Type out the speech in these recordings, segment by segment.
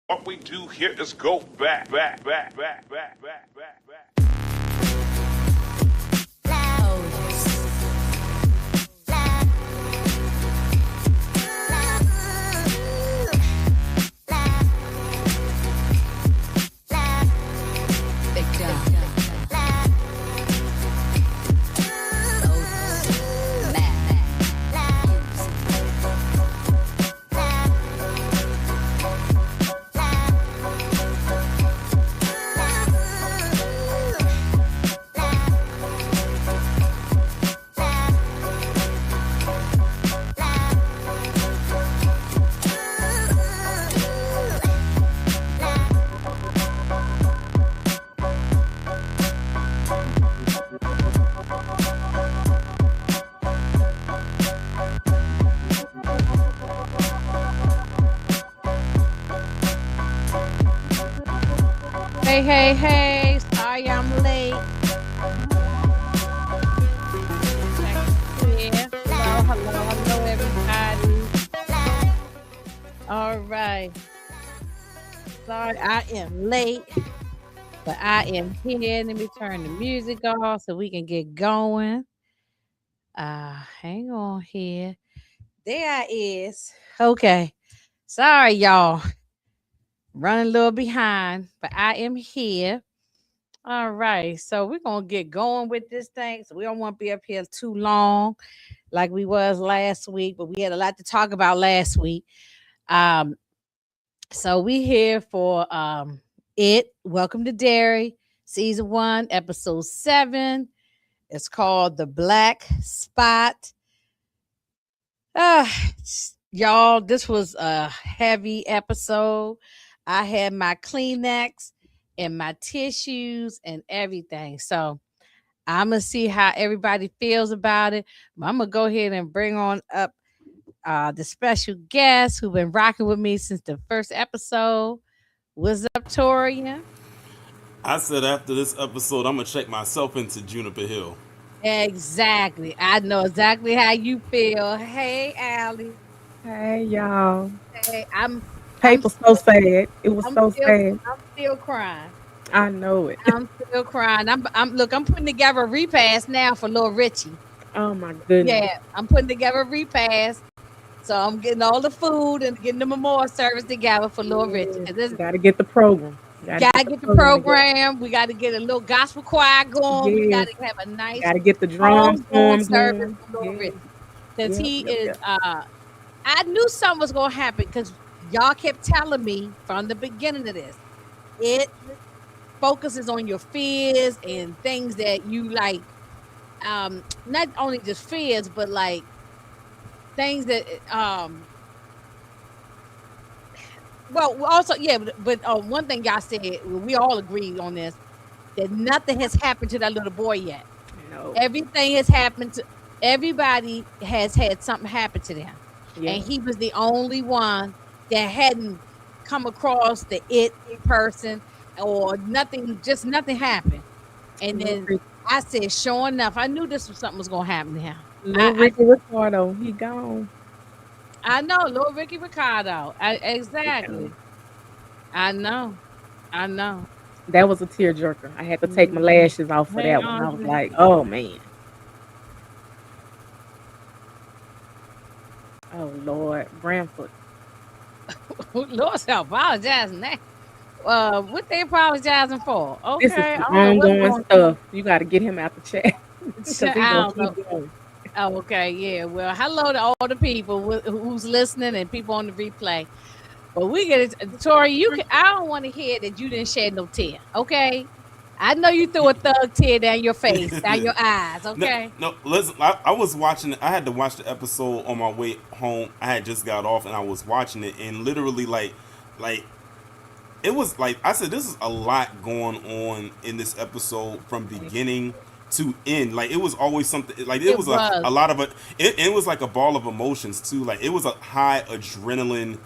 What we do here is go back. Hey, sorry I'm late. Yeah. Hello, everybody. All right. Sorry, I am late, but I am here. Let me turn the music off so we can get going. Hang on here. There I is. Okay. Sorry, y'all. Running a little behind, but I am here. All right, so we're gonna get going with this thing. So we don't want to be up here too long, like we was last week. But we had a lot to talk about last week. Um, so we here for it. Welcome to Derry, season 1, episode 7. It's called the Black Spot. Uh, y'all, this was a heavy episode. I had my Kleenex and my tissues and everything. So I'm gonna see how everybody feels about it. I'm gonna go ahead and bring on up the special guest who been rocking with me since the first episode. What's up, Torian? I said after this episode, I'm gonna check myself into Juniper Hill. Exactly. I know exactly how you feel. Hey, Allie. Hey y'all. Hey, I'm Paper so still sad. It was I'm so still sad. I'm still crying. I know it. I'm still crying. I'm putting together a repast now for little Richie. Oh my goodness. Yeah, I'm putting together a repast. So I'm getting all the food and getting the memorial service together for little Richie. Yes. Gotta get the program. Gotta get the program. We gotta get a little gospel choir going. We Yes. gotta have a nice Gotta get the drums homegoing form service going. for little Yes. Richie. Because Yep, he yep, is yep. I knew something was gonna happen because y'all kept telling me from the beginning of this. It focuses on your fears and things that you like, not only just fears, but like things that well also yeah, but one thing y'all said, we all agreed on this, that nothing has happened to that little boy yet. No. Everything has happened to everybody, has had something happen to them. Yeah. And he was the only one that hadn't come across the it person, or nothing, just nothing happened. And then I said, sure enough, I knew this was something was gonna happen to him. Little Ricky Ricardo, he gone. I know, little Ricky Ricardo. Exactly. I know. That was a tearjerker. I had to take my lashes off for that one. I was like, oh man. Oh Lord, Bramford. Lord, apologizing now. What they apologizing for? Okay, This is some ongoing stuff. You got to get him out the chat. Oh, okay, yeah. Well, hello to all the people who's listening and people on the replay. But we get it, Tori. I don't want to hear that you didn't shed no tear. Okay, I know you threw a thug tear down your face, down your eyes. Okay. No, listen. I was watching. I had to watch the episode on my way home. I had just got off and I was watching it, and literally, like it was like I said, this is a lot going on in this episode from beginning to end. Like it was always something. Like it was. A lot of it. It was like a ball of emotions too. Like it was a high adrenaline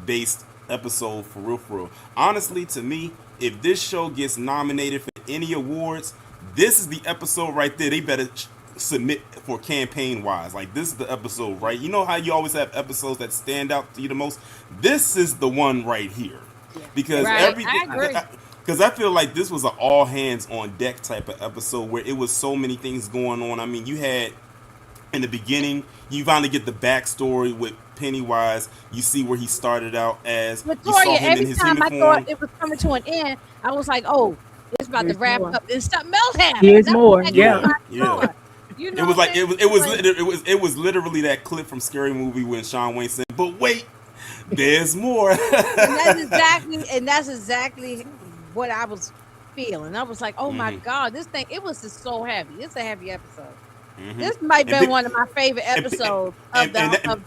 based episode for real. Honestly, to me, if this show gets nominated for any awards, this is the episode right there. They better submit for campaign wise. Like this is the episode, right? You know how you always have episodes that stand out to you the most? This is the one right here. Yeah. because Right. I everything. agree. Because I feel like this was an all hands on deck type of episode where it was so many things going on. I mean, you had in the beginning, you finally get the backstory with Pennywise. You see where he started out as. You saw Latoya, him in every his time I thought uniform. it was coming to an end, I was like, oh, it's about to Here's wrap more. up. Then something else happened. Here's I was more. like, oh Yeah. Yeah, my yeah. God. You It know was what like I'm saying? it was literally that clip from Scary Movie when Sean Wayne said, "But wait, there's more." And that's exactly what I was feeling. I was like, oh my hmm God, this thing, it was just so heavy. It's a heavy episode. hmm This might have And, been pe- one of my favorite and, pe- episodes and, of the and, and, of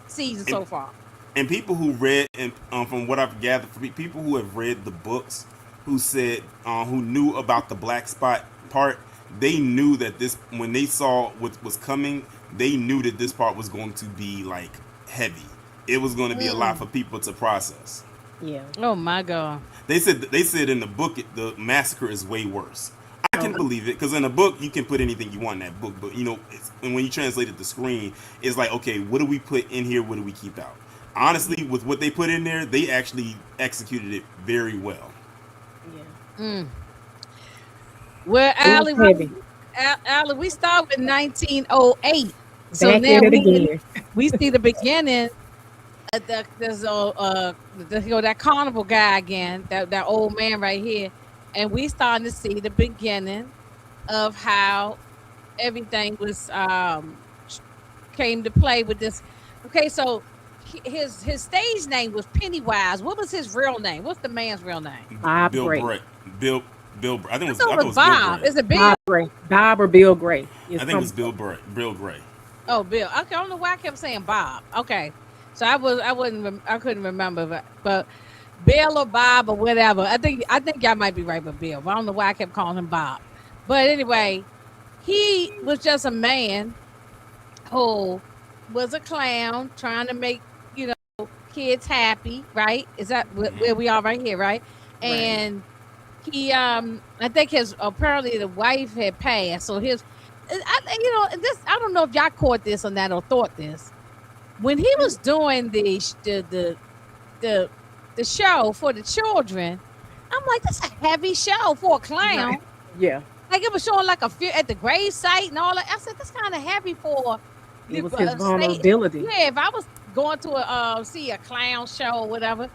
season and, so far. and people who read and from what I've gathered, people who have read the books, who said who knew about the black spot part, they knew that this when they saw what was coming, they knew that this part was going to be like heavy. It was going to be a lot for people to process. Yeah. Oh my God. They said in the book the massacre is way worse. I can Okay. believe it because in a book you can put anything you want in that book, but and when you translate it to screen, it's like, okay, what do we put in here? What do we keep out? Honestly, with what they put in there, they actually executed it very well. Yeah. Mm. Well, It was heavy. Allie, we start with 1908. So Back now at it again. we see the beginning. There's that carnival guy again, that old man right here, and we starting to see the beginning of how everything was came to play with this. Okay, so his stage name was Pennywise. What was his real name? What's the man's real name? Bob Bill Gray. Bray, Bill, I think I it was thought it was Bill Bob. Bray. Is it Bill? Bob Gray. Bob or Bill Gray. I think it was Bill Gray. Oh, Bill. Okay, I don't know why I kept saying Bob. Okay, so I couldn't remember, but Bill or Bob or whatever. I think y'all might be right with Bill, but I don't know why I kept calling him Bob. But anyway, he was just a man who was a clown trying to make kids happy, right? Is that where we are right here, right? Right. And he I think apparently the wife had passed, so I don't know if y'all caught this or not or thought this when he was doing the show for the children. I'm like, that's a heavy show for a clown. Right. Yeah. Like it was showing like a fear at the grave site and all that. I said that's kind of heavy for It was his vulnerability. Yeah, if I was going to see a clown show or whatever,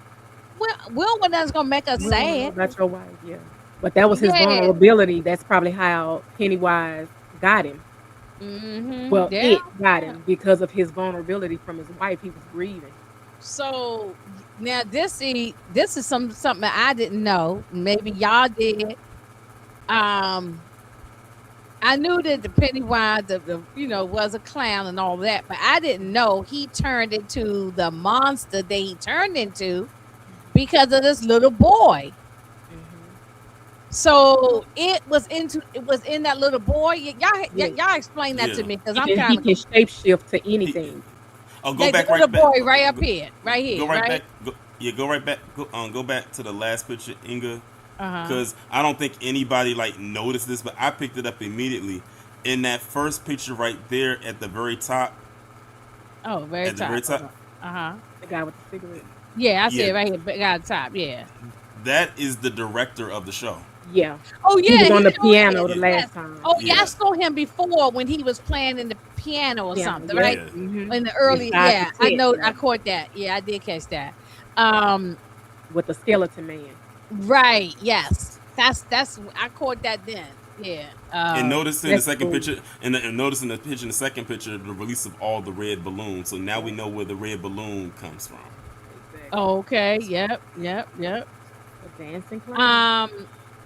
Will was gonna make us sad. About your wife, yeah. But that was his Yeah. vulnerability. That's probably how Pennywise got him. Well, Yeah. it got him because of his vulnerability from his wife. He was grieving. So now this is something that I didn't know. Maybe y'all did. I knew that the Pennywise, was a clown and all that, but I didn't know he turned into the monster that he turned into because of this little boy. So it was in that little boy. Y'all explain that to Yeah. me because I'm He kind can of shapeshift to anything. Oh, go like back the right little back. boy right up here, right here, Go right right? back. Go right back. Go back to the last picture, Inga, Uh-huh. because I don't think anybody noticed this, but I picked it up immediately. In that first picture right there at the very top. Oh, very At the top. very top. Uh-huh. The guy with the cigarette. Yeah, I see Yeah. it right here. Big on top. Yeah. That is the director of the show. Yeah. Oh He yeah, was on the showed piano it. the Yes. last time. Oh yeah, I Yeah. saw him before when he was playing in the piano or Yeah, something, yeah. right? Mhm. In the early, Inside yeah, the I tent, know, yeah. I caught that. Yeah, I did catch that. Um, With the skeleton man. right, yes, that's I caught that then. Yeah. And notice in the That's second cool. picture, and notice in the second picture, the release of all the red balloons. So now we know where the red balloon comes from. Exactly. Okay. Yep. The dancing clown.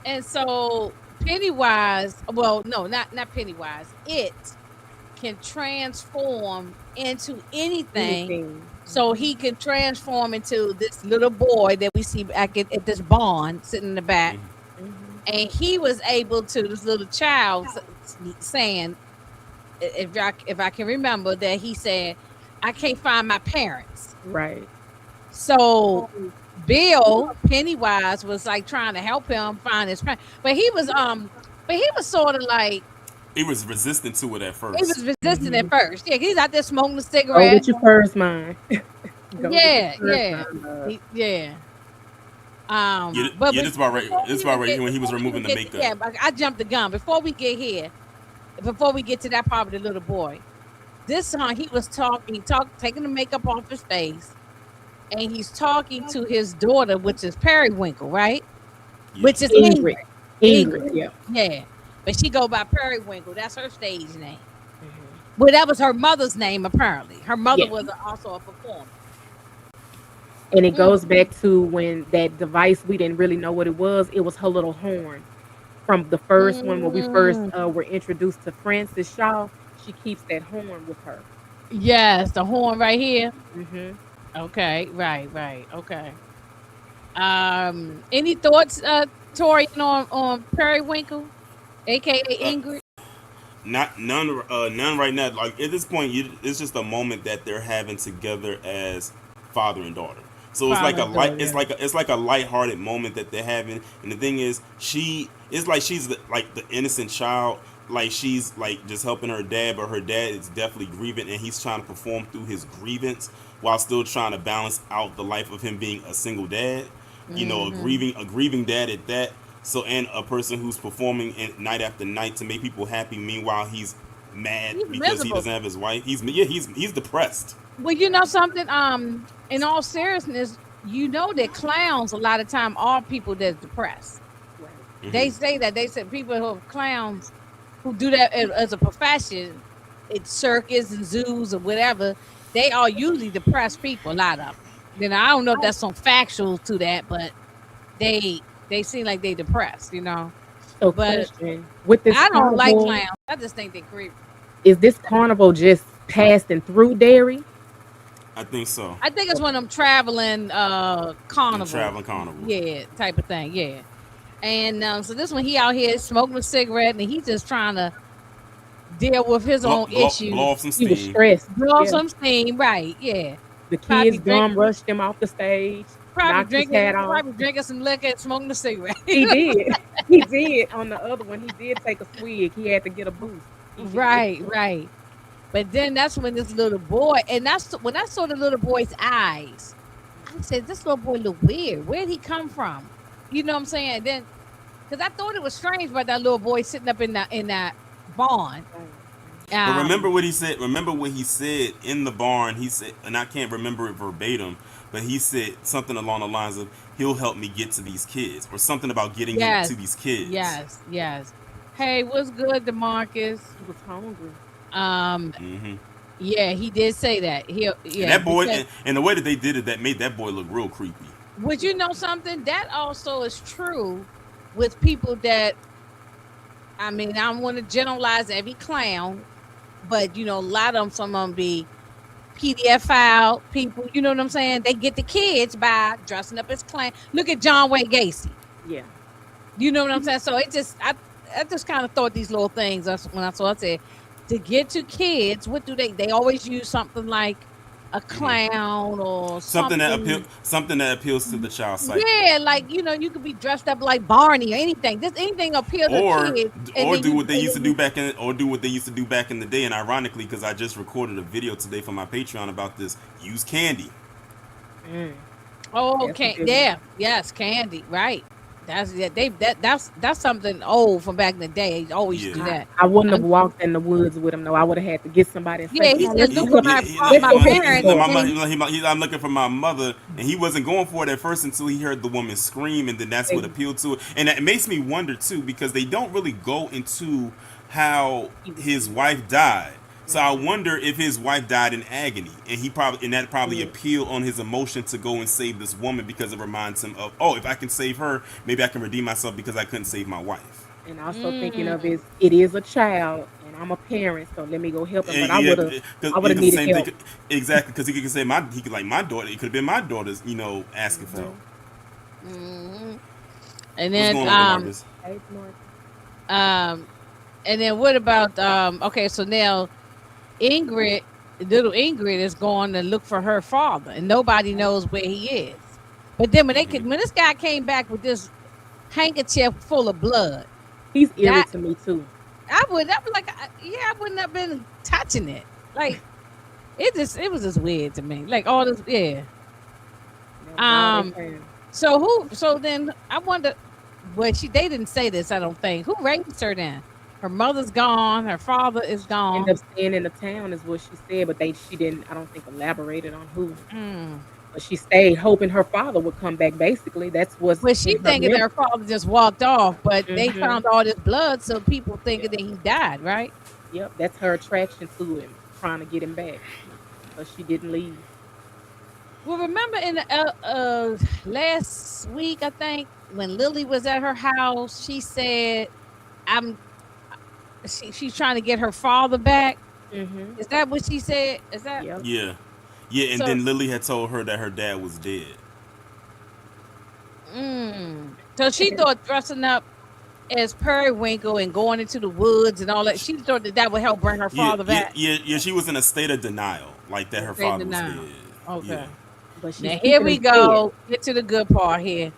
And so Pennywise, well, no, not Pennywise. It can transform into anything. Anything. So he can transform into this little boy that we see back at this barn sitting in the back. Mhm. And he was able to, this little child saying, if I can remember, that he said, I can't find my parents. Right. So Bill Pennywise was like trying to help him find his parents. But he was sort of like, He was resistant to it at first. he was resistant at first. Yeah, he's out there smoking a Go cigarette. with your first mind. Go with your Yeah, first yeah. mind, love. Yeah. But This about right. before This we about even right get, when he was before we even removing the get, makeup. yeah, I jumped the gun. Before we get here, before we get to that part with the little boy, this song he was taking the makeup off his face, and he's talking to his daughter, which is Periwinkle, right? Yeah. Which is Ingrid. Ingrid. Ingrid, Ingrid, yeah. yeah. But she go by Periwinkle. That's her stage name. Mhm. Well, that was her mother's name. Apparently, her mother Yeah. was also a performer. And it Mm. goes back to when that device, we didn't really know what it was. It was her little horn from the first one when we first Mm. were introduced to Frances Shaw. She keeps that horn with her. Yes, the horn right here. Hmm. Okay, right, okay. Any thoughts, Tori, on Periwinkle, aka Uh, Ingrid? not none. None right now. Like at this point, it's just a moment that they're having together as father and daughter. So it's like Father a and light. daughter. It's like a lighthearted moment that they're having. And the thing is, it's like she's like the innocent child. Like she's like just helping her dad, but her dad is definitely grieving, and he's trying to perform through his grievance while still trying to balance out the life of him being a single dad. Hmm. A grieving dad at that. So and a person who's performing night after night to make people happy. Meanwhile, he's mad He's because he miserable. doesn't have his wife. He's depressed. Well, you know something. In all seriousness, you know that clowns a lot of time are people that's depressed. Right. They Hmm. say that they said people who are clowns who do that as a profession, it's circus and zoos or whatever. They are usually depressed people. A lot of them. I don't know if that's some factual to that, but they they seem like they depressed. So, But question with this I don't like carnival, clowns. I just think they're creepy. is this carnival just passing through Derry? I think so. I think it's one of them traveling And carnivals. traveling carnival. Yeah, type of thing. Yeah. And so this one he out here smoking a cigarette and he's just trying to deal with his own Blow issues. off some He was steam. stressed. Blow Yeah. some steam, right? Yeah. The Probably kids drink, bum rushed him off the stage, probably knocked his drinking, hat off. probably drinking some liquor and smoking a cigarette. He did. He did. On the other one, he did take a swig. He had to get a boost. He did. Right, right. But then that's when this little boy, and that's when I saw the little boy's eyes. I said, "This little boy look weird. Where'd he come from?" You know what I'm saying? Then, because I thought it was strange about that little boy sitting up in that barn. But remember Um, what he said. Remember what he said in the barn. He said, and I can't remember it verbatim, but he said something along the lines of, "He'll help me get to these kids," or something about getting him yes, to these kids. yes. Hey, what's good, Demarcus? He was hungry. Um, Hmm. yeah, he did say that. And Yeah, that boy, because and the way that they did it, that made that boy look real creepy. would you know something that also is true with people that I mean, I don't want to generalize every clown, but a lot of them, some of them be PDF file people. You know what I'm saying? They get the kids by dressing up as clown. Look at John Wayne Gacy. Yeah. You know what I'm saying? So I just kind of thought these little things. That's when I saw it said to get to kids. What do they always use something like a Hmm. clown or something. Something that appeals to the child psyche. Yeah, like you could be dressed up like Barney or anything. Just anything appeal to or kids, and or then do you what they and used to then do you. back in or do what they used to do back in the day. And ironically, because I just recorded a video today for my Patreon about this, use candy. Mm, Oh, that's a okay, good one. yeah, yes, candy, right? That's yeah, that's something old from back in the day. They always used Yeah. to do that. I wouldn't have Um, walked in the woods with him though. I would have had to get somebody and say, yeah, "Come he on, said, let's "Look go for help. my Let's my go help this parents," boy." and then I'm looking for my mother, and he wasn't going for it at first until he heard the woman scream, and then that's what Hey, appealed to it. And it makes me wonder too, because they don't really go into how he was his killed. wife died. So I Hmm. wonder if his wife died in agony, and that probably Yeah. appealed on his emotion to go and save this woman because it reminds him of, oh, if I can save her, maybe I can redeem myself because I couldn't save my wife. And also thinking of mm, it is a child, and I'm a parent, so let me go help him. But Yeah, I would have because the needed same thing, help. exactly. Because he could say he could like my daughter. It could have been my daughter's, asking for help. Hmm. mhm. and What's then going on, Demarcus? Hey, Mark. um and then what about okay, so now Ingrid, little Ingrid is going to look for her father, and nobody Right. knows where he is. But then Hmm. when this guy came back with this handkerchief full of blood, He's eerie that to me too. I was like, yeah, I wouldn't have been touching it. Like it was just weird to me. Like all this, yeah. That was all they Um, found. So who? So then I wonder. Well, they didn't say this. I don't think. Who raised her then? Her mother's gone. Her father is End gone. up staying in the town is what she said, but she didn't. I don't think elaborated on who. Mm. But she stayed hoping her father would come back. Basically, that's what's Well, she in her thinking that memory. her father just walked off, but they Hmm. found all this blood, so people thinking Yep. that he died, right? Yep. That's her attraction to him, trying to get him back. So she didn't leave. Well, remember in the last week, I think when Lily was at her house, she said, "I'm." She's trying to get her father back. Hmm. Is that what she said? Is that Yep. Yeah, yeah. And so? then Lily had told her that her dad was dead. So she thought dressing up as Periwinkle and going into the woods and all that. She thought that that would help bring her Yeah, father yeah, back. yeah, yeah. She was in a state of denial, like that her They father was denial. dead. Yeah. Okay. But she's Now here keeping we him fed. go. Get to the good part here.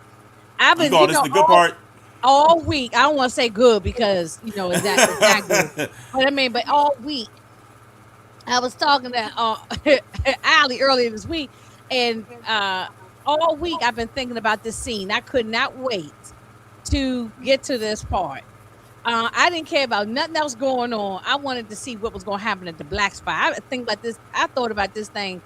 I've You been, call this the good part? all week. I don't want to say good because it's not good. But I mean, but all week I was talking to Allie earlier this week, and all week I've been thinking about this scene. I could not wait to get to this part. I didn't care about nothing else going on. I wanted to see what was going to happen at the black spot. I think about this. I thought about this thing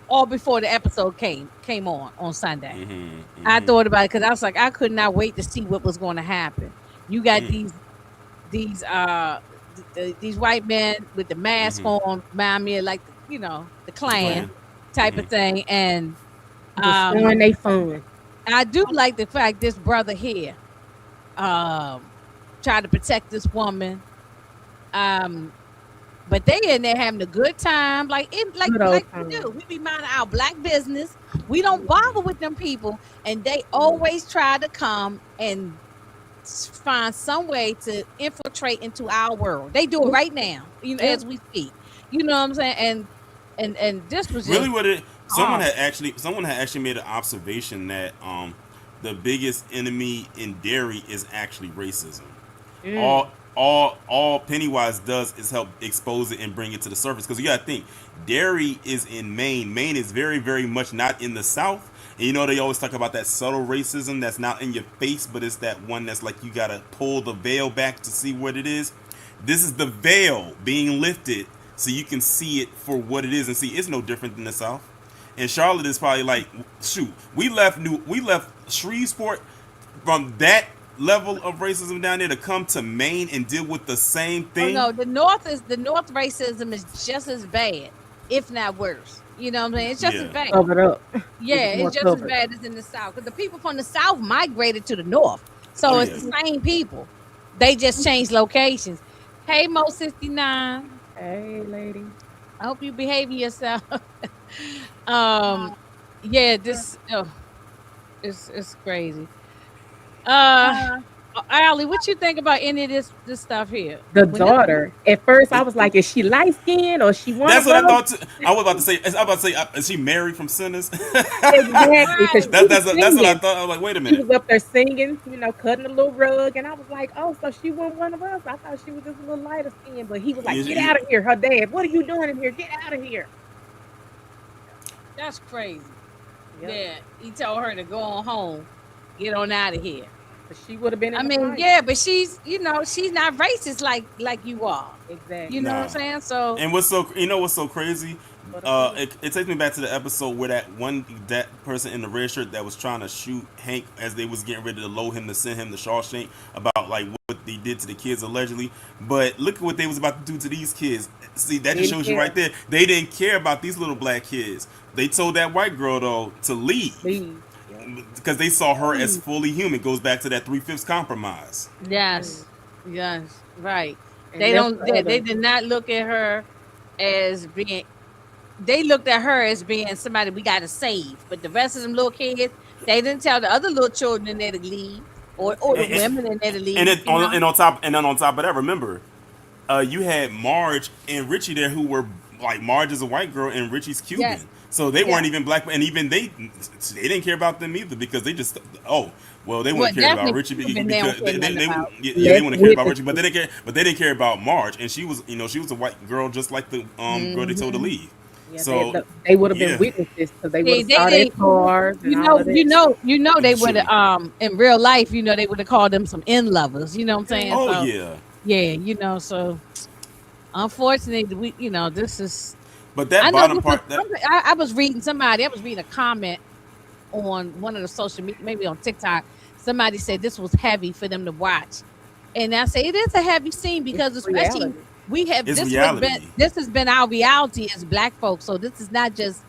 all before the episode came on Sunday. Mm-hmm, I mm-hmm, thought about it because I was like, I could not wait to see what was going to happen. You got mm, these these white men with the mask mm-hmm. on, remind me of like the The Klan clan. type Mm-hmm. of thing, and Destroying um, they fun. I do like the fact this brother here um tried to protect this woman, um, but they in there having a good time, like Good old like we do. time. We be minding our black business. We don't bother with them people, and they always try to come and find some way to infiltrate into our world. They do it right now, Yep. as we speak. You know what I'm saying? And this was Really, just what it? hard. Someone had actually made an observation that the biggest enemy in Derry is actually racism. Mm. All Pennywise does is help expose it and bring it to the surface. Because you gotta think, Derry is in Maine. Maine is very, very much not in the South. And they always talk about that subtle racism that's not in your face, but it's that one that's like you gotta pull the veil back to see what it is. This is the veil being lifted so you can see it for what it is, and see it's no different than the South. And Charlotte is probably like, shoot, we left Shreveport from that level of racism down there to come to Maine and deal with the same Oh thing. no, the North racism is just as bad, if not worse. You know what I'm saying? It's just as Yeah. bad. Covered up. It Yeah, was more it's just as covered. bad as in the South. Because the people from the South migrated to the North. Oh So it's yeah. the same people. They just changed locations. Hey Mo 69. Hey, lady. I hope you behaving yourself. um yeah, this it's crazy. Uh Allie, what you think about any of this stuff here? The When this daughter. At first, I was like, is she light skinned or she one That's of what I us? thought. I was about to say. I was about to say, is she married from Sinners? Exactly. Because right. she was That's what I singing. thought. I was like, wait a She minute. was up there singing, cutting a little rug. And I was like, oh, so she wasn't one of us. I thought she was just a little lighter skinned. But he was like, You- get you- out of here. Her dad, what are you doing in here? Get out of here. That's crazy. Yep. Yeah. He told her to go on home. Get on out of here. But she would have been I in the mean, fight. yeah, but she's not racist like you are. You Exactly. know what Nah. I'm saying? So And what's so crazy? For the people. It takes me back to the episode where that person in the red shirt that was trying to shoot Hank as they was getting ready to load him to send him to Shawshank about like what they did to the kids allegedly. But look at what they was about to do to these kids. See, that just Didn't shows you right care. there. They didn't care about these little black kids. They told that white girl though to leave Leave. Yep. because they saw her as fully human. Goes back to that 3/5 compromise. Mm. yes, right. And They left don't. the They other. did not look at her as being. They looked at her as being somebody we got to save. But the rest of them little kids, they didn't tell the other little children in there to leave, or the And, women in there to and, leave. it, on, and on top of that, remember, you had Marge and Richie there who were like Marge is a white girl and Richie's Cuban. Yes, So they yes. weren't even black, and even they didn't care about them either because they just they Well, wouldn't care about definitely Richie Cuban. They don't because care nothing they about. yeah, they Left wouldn't care with about the Richie, but they didn't care. But they didn't care about Marge, and she was a white girl just like the girl they told to Hmm. leave. Yeah, So they would have been yeah, witnesses because they would They have saw their didn't. cars and all of that. They would have true. in real life, they would have called them some in lovers. You know what I'm saying? Oh So yeah, yeah, so unfortunately, this is. but that I know bottom this is. part that I was reading somebody. I was reading a comment on one of the social media, maybe on TikTok. Somebody said this was heavy for them to watch, and I say it is a heavy scene It's because especially reality. we have is reality. this has been our reality as Black folks. So this is not just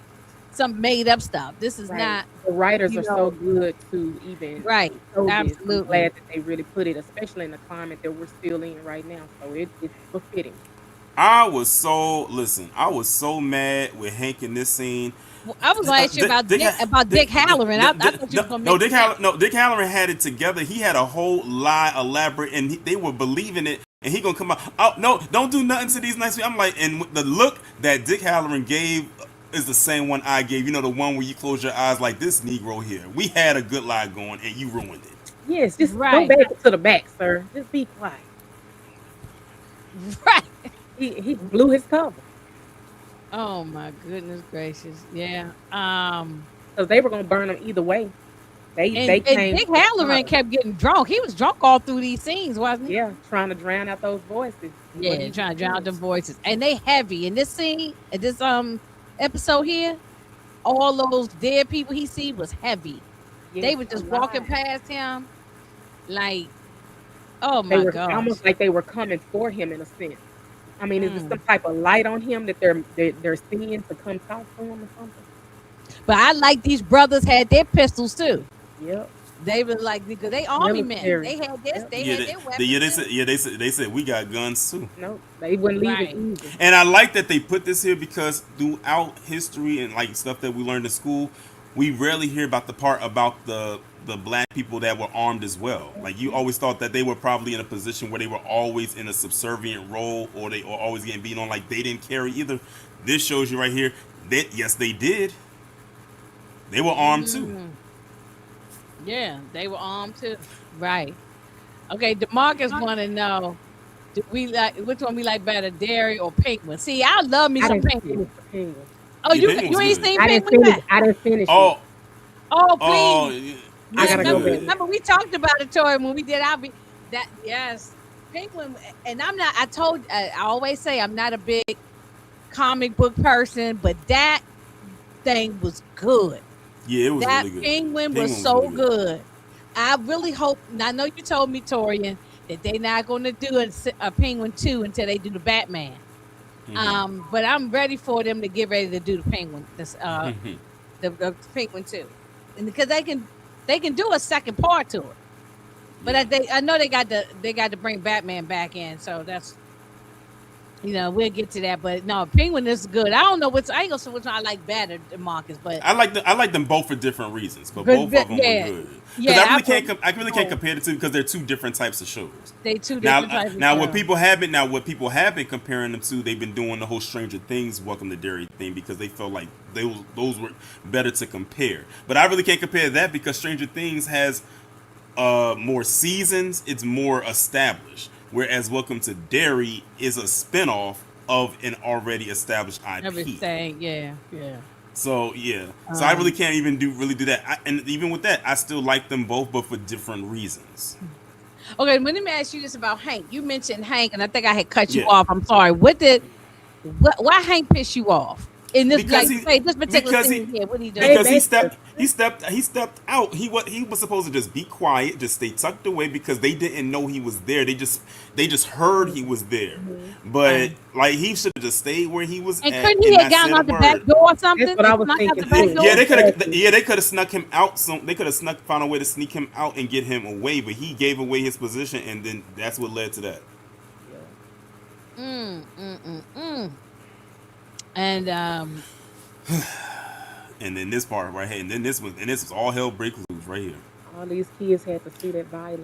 some made up stuff. This is Right. not, The writers you are so know, good to even right. show this. I'm Absolutely. glad that they really put it, especially in the climate that we're still in right now. So it's befitting. I was so mad with Hank in this scene. Well, I was going to ask you about Dick Halloran. I thought you were going to No, mention that. Dick Halloran had it together. He had a whole lie elaborate, and they were believing it. And he gonna come out. Oh no! Don't do nothing to these nice people. I'm like, and the look that Dick Halloran gave is the same one I gave. You know, the one where you close your eyes like this Negro here. We had a good lie going, and you ruined it. Yes, just go Right. back to the back, sir. Just be quiet. Right. He blew his cover Oh my goodness gracious. Yeah. because they were gonna burn him either way. They And came Dick for the Halloran product. kept getting drunk. He was drunk all through these scenes, wasn't he? Yeah, trying to drown out those voices. Yeah, trying to drown them voices. And they heavy. In this scene, in this episode here, all those dead people he see was heavy. They Yes, were just walking alive. past him like, oh They my were gosh. almost like they were coming for him in a sense. I mean, is there Mm. some type of light on him that they're seeing to come talk to him or something? But I like these brothers had their pistols too. Yep. They were like, because they army men. Military. They had this, Yep. they Yeah, had their weapons. they said we got guns too. Nope. They wouldn't leave Right. it easy. And I like that they put this here because throughout history and like stuff that we learned in school, we rarely hear about the part about the black people that were armed as well. Like you always thought that they were probably in a position where they were always in a subservient role or they were always getting beat on like they didn't carry either. This shows you right here that yes they did. They were armed too. Mm. Yeah, they were armed too. Right. Okay, DeMarcus want to know, do we like which one we like better, Derry or Penguin? See, I love me I some didn't Penguin. finish the penguin. Oh, Yeah, you Penguin's ain't good. seen I didn't Penguin finish. yet? I didn't finish it. Oh, Oh, oh, please. yeah, I it's gotta go good. back. Remember we talked about it, Tori, when we did our that yes, Penguin. And I'm not. I always say I'm not a big comic book person, but that thing was good. Yeah, it was That really good. Penguin Penguin was was so really good. good. I really hope. And I know you told me, Torian, that they're not going to do a Penguin 2 until they do the Batman. But I'm ready for them to get ready to do the Penguin. The Penguin 2, and because they can do a second part to it. But I know they got to bring Batman back in, so that's we'll get to that. But no, Penguin is good. I don't know I ain't gonna say which one I like better than Marcus, but I like them both for different reasons, but But- both but- of them yeah. were good. Yeah, Because I I really can't compare the two because they're two different types of shows. they two Now, different types of now what shows. people have been comparing them to, they've been doing the whole Stranger Things Welcome to Derry thing because they felt like those were better to compare. But I really can't compare that because Stranger Things has more seasons, it's more established. Whereas Welcome to Derry is a spinoff of an already established IP. everything, yeah. So yeah, so I really can't even do that. And even with that, I still like them both, but for different reasons. Okay, let me ask you this about Hank. You mentioned Hank, and I think I had cut you Yeah. off. I'm sorry. Why Hank pissed you off in this Because this particular because scene here? What he doing? Because he basically- stepped out. He was supposed to just be quiet, just stay tucked away because they didn't know he was there. They just heard he was there, but like he should have just stayed where he was. And at couldn't he have not gotten said a out the word. back door or something? That's what I was Snuck out thinking the back too. door? Yeah, Exactly. they could have snuck him out. They could have found a way to sneak him out and get him away. But he gave away his position, and then that's what led to that. And And then this part right here, and this was all hell break loose right here. All these kids had to see that violence.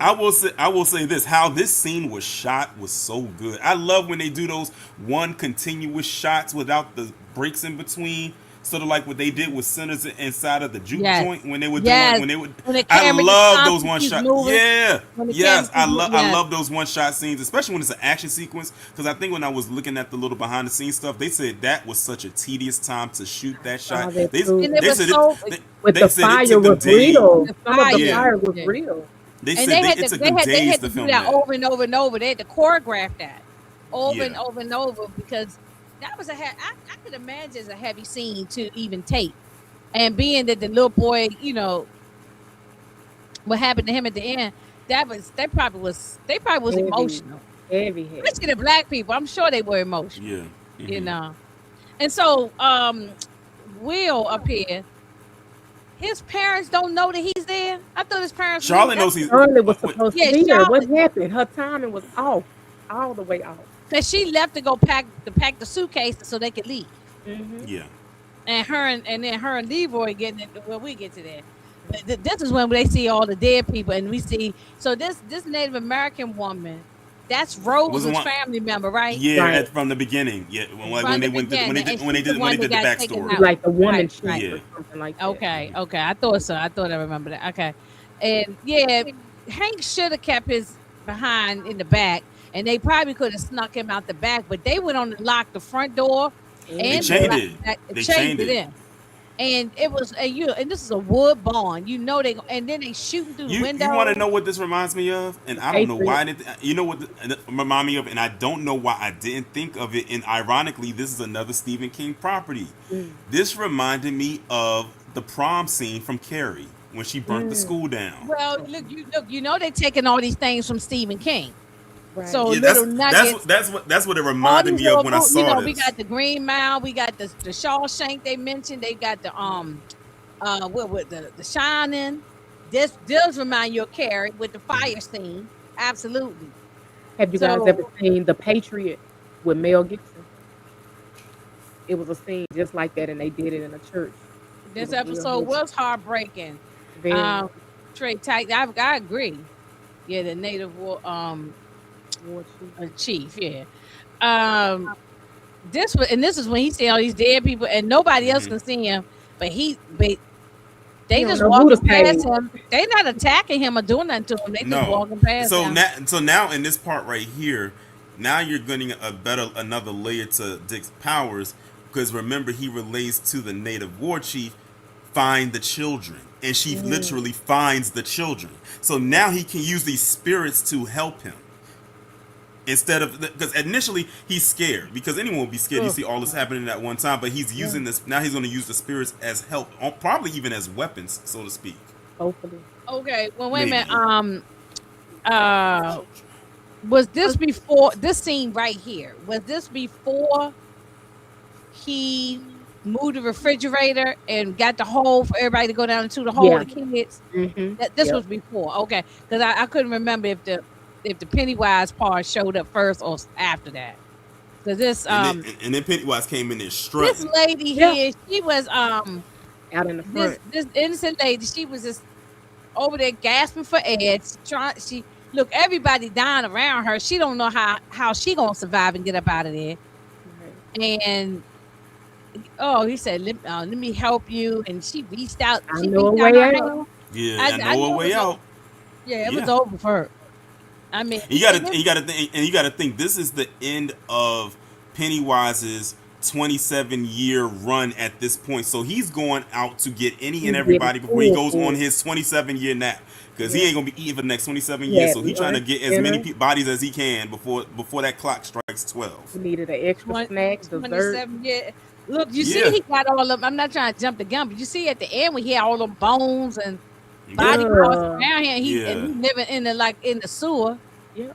I will say this: how this scene was shot was so good. I love when they do those one continuous shots without the breaks in between. sort of like what they did with Sinners inside of the juke Yes. joint when they were Yes. doing when they would. When the I camera love just those one keeps shot. moving. Yeah, When the yes, camera keeps I moving. love those one shot scenes, especially when it's an action sequence. Because I think when I was looking at the little behind the scenes stuff, they said that was such a tedious time to shoot that shot. that They, too. And it they was said so With they the said it fire took them was days. real. the Some of the fire. fire was Yeah. real. They And said they it had took to them they days had to to do film that that. over and over and over. They had to choreograph that over and Yeah. over and over because that was I could imagine it's a heavy scene to even tape. And being that the little boy, what happened to him at the end, they probably was Heavy. emotional. Heavy. Especially the black people. I'm sure they were emotional, Yeah. you Mhm. know. And so Will up here, his parents don't know that he's there. I thought his parents knew. Charlotte knows he's. Shirley was Wait, supposed Yeah, to be there. What Charlotte, happened? Her timing was off. All the way off. because she left to go pack the suitcases so they could leave. Mm-hmm. yeah. And then her and Leroy getting it. Well, we get to that. But this is when they see all the dead people, and we see so this Native American woman, that's Was Rose's the one. family member, right? Yeah, Right. from the beginning. Yeah, like From when the they went beginning, and when they she's the did one the that got taken backstory. out. Like the woman Right, chief right. Yeah. or something like that. Okay, I thought so. I thought I remember that. Okay, and yeah, Hank should have kept his behind in the back, and they probably could have snuck him out the back, but they went on and locked the front door Mhm. They and chained locked it. that- They chained chained it it. in. And it was and this is a wood barn. And then they shooting through the window. You want to know what this reminds me of? And I don't know Patriot. why. You know what? It remind me of, and I don't know why I didn't think of it. And ironically, this is another Stephen King property. Mm. This reminded me of the prom scene from Carrie when she burnt the Mm. school down. Well, look, they're taking all these things from Stephen King. Right. So Yeah, little nuggets. that's what it All reminded these me of little when I saw we this. got the Green Mile, we got the Shawshank they mentioned, they got the what the Shining. This does remind you of Carrie with the fire scene. Absolutely. Have you guys So ever seen The Patriot with Mel Gibson? It was a scene just like that, and they did it in a church. It this was real episode good. was heartbreaking. Very Trey Tight, I agree. Yeah, the native war chief. chief, yeah. This is when he see all these dead people and nobody else Mhm. can see him, but You they don't just know who walking to pay. past him. They not attacking him or doing nothing to him. They just No. walking past him. So now in this part right here, now you're getting another layer to Dick's powers, because remember he relates to the native war chief, find the children, and she literally finds the children. So now he can use these spirits to help him. Instead of, because initially he's scared, because anyone would be scared. You see all this happening at one time, but he's using this now. He's going to use the spirits as help, probably even as weapons, so to speak. Hopefully. Okay, well wait a Maybe. minute. Was this before this scene right here? Was this before he moved the refrigerator and got the hole for everybody to go down into the hole Yeah. with the kids? Mm-hmm. This Yep. was before. Okay, because I couldn't remember if the Pennywise part showed up first or after that. Because this And then Pennywise came in there this strutting. lady Yeah. here, she was Out in the front. this innocent lady, she was just over there gasping for air. She look, everybody dying around her. She don't know how she gonna survive and get up out of there. Right. And he said, let me help you. And she reached out. I She know a reached out way her out. hand. Yeah, I I know knew a it way was out. Yeah, it was Yeah. over for her. I mean, You gotta think this is the end of Pennywise's 27-year run at this point. So he's going out to get any and everybody before he goes on his 27-year nap, because he ain't gonna be eating for the next 27 years. So he's trying to get as many bodies as he can before that clock strikes 12. We needed an extra snack, dessert. 27 years. Look, you Yeah. see, he got all of them. I'm not trying to jump the gun, but you see at the end when he had all them bones and body Yeah. parts around here. And he Yeah. living in the sewer. Yep.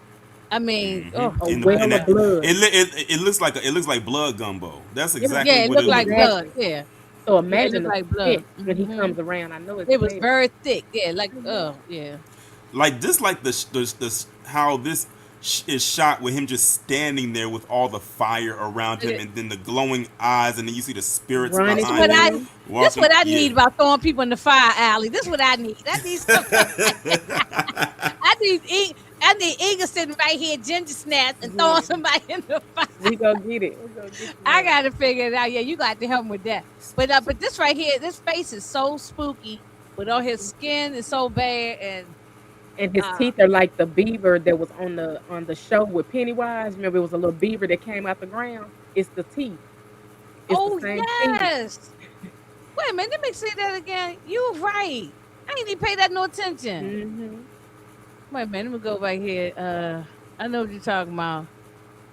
I mean, Mhm. A And- well and of that- blood. it looks like blood gumbo. That's exactly yeah, it what looked it like looked blood. Yeah, So imagine looked the like blood. stick when he Mhm. comes around. I know it's it was bad. very thick. Yeah, like yeah. like this, like the how this is shot with him just standing there with all the fire around him, and then the glowing eyes, and then you see the spirits Running. This behind what I him. this what I Yeah. need about throwing people in the fire alley. This what I need. I need something. I need I need Inga sitting right here, ginger snaps, and throwing Yeah. somebody in the fire. We gonna get it. We gonna get you. I there. gotta figure it out. Yeah, you got to help me with that. But this right here, this face is so spooky, but all his skin is so bad, And his uh, teeth are like the beaver that was on the show with Pennywise. Remember, it was a little beaver that came out the ground. It's the teeth. It's the oh same teeth. yes. Wait a minute, let me see that again. You right. I ain't even pay that no attention. Mm-hmm. Wait a minute, let me go back here. I know what you're talking about.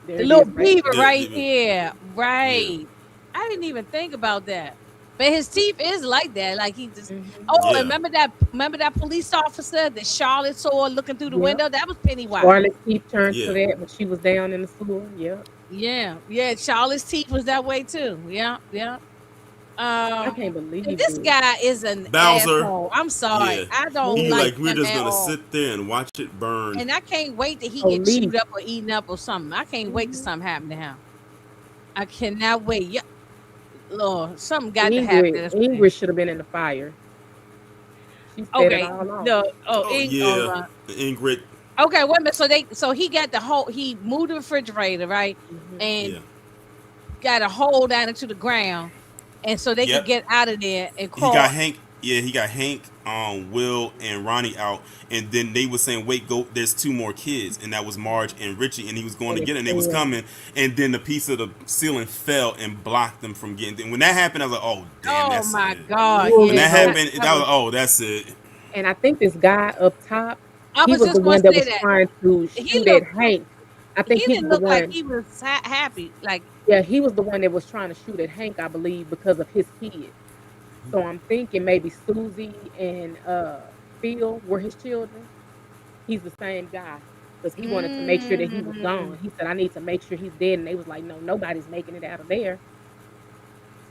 There The it little is, right beaver there. right here. Yeah. Right. I didn't even think about that. But his teeth is like that. Like he just Mm-hmm. oh, Yeah. and remember that police officer that Charlotte saw looking through the Yep. window? That was Pennywise. Charlotte's teeth turned Yeah. to that, but she was down in the sewer. Yep. Yeah. Yeah. Charlotte's teeth was that way too. Yeah. Yeah. I Um can't believe and this it. guy is an Bowser. asshole. I'm sorry. Yeah. I don't He Yeah. like like we're him just at gonna all. sit there and watch it burn. And I can't wait that he Oh, get Lee. chewed up or eaten up or something. I can't wait till Mhm. something happen to him. I cannot wait. Yeah, Lord, something got to happen to this man. Ingrid should have been in the fire. She set it Okay, all off. no, Oh yeah, Ingrid. okay, wait a minute. So he got the whole. He moved the refrigerator, right, Mhm. and Yeah. got a hole down into the ground, and so they Yep. could get out of there and He crawl. got Hank. Yeah, he got Hank, Will, and Ronnie out, and then they were saying, "Wait, go! There's two more kids," and that was Marge and Richie, and he was going And to it get it, and they was fell. coming, and then the piece of the ceiling fell and blocked them from getting. And when that happened, I was like, "Oh damn, Oh that's my it." God! Well, When Yeah, that so- happened, that was oh, that's it. And I think this guy up top, I he was was just the going one to that say was that trying to he shoot at looked. Hank. I think He he didn't was the look like one. he was happy. Like, Yeah, he was the one that was trying to shoot at Hank, I believe, because of his kids. So I'm thinking maybe Susie and Phil were his children. He's the same guy because he wanted to make sure that he was gone. He said, "I need to make sure he's dead," and they was like, "No, nobody's making it out of there."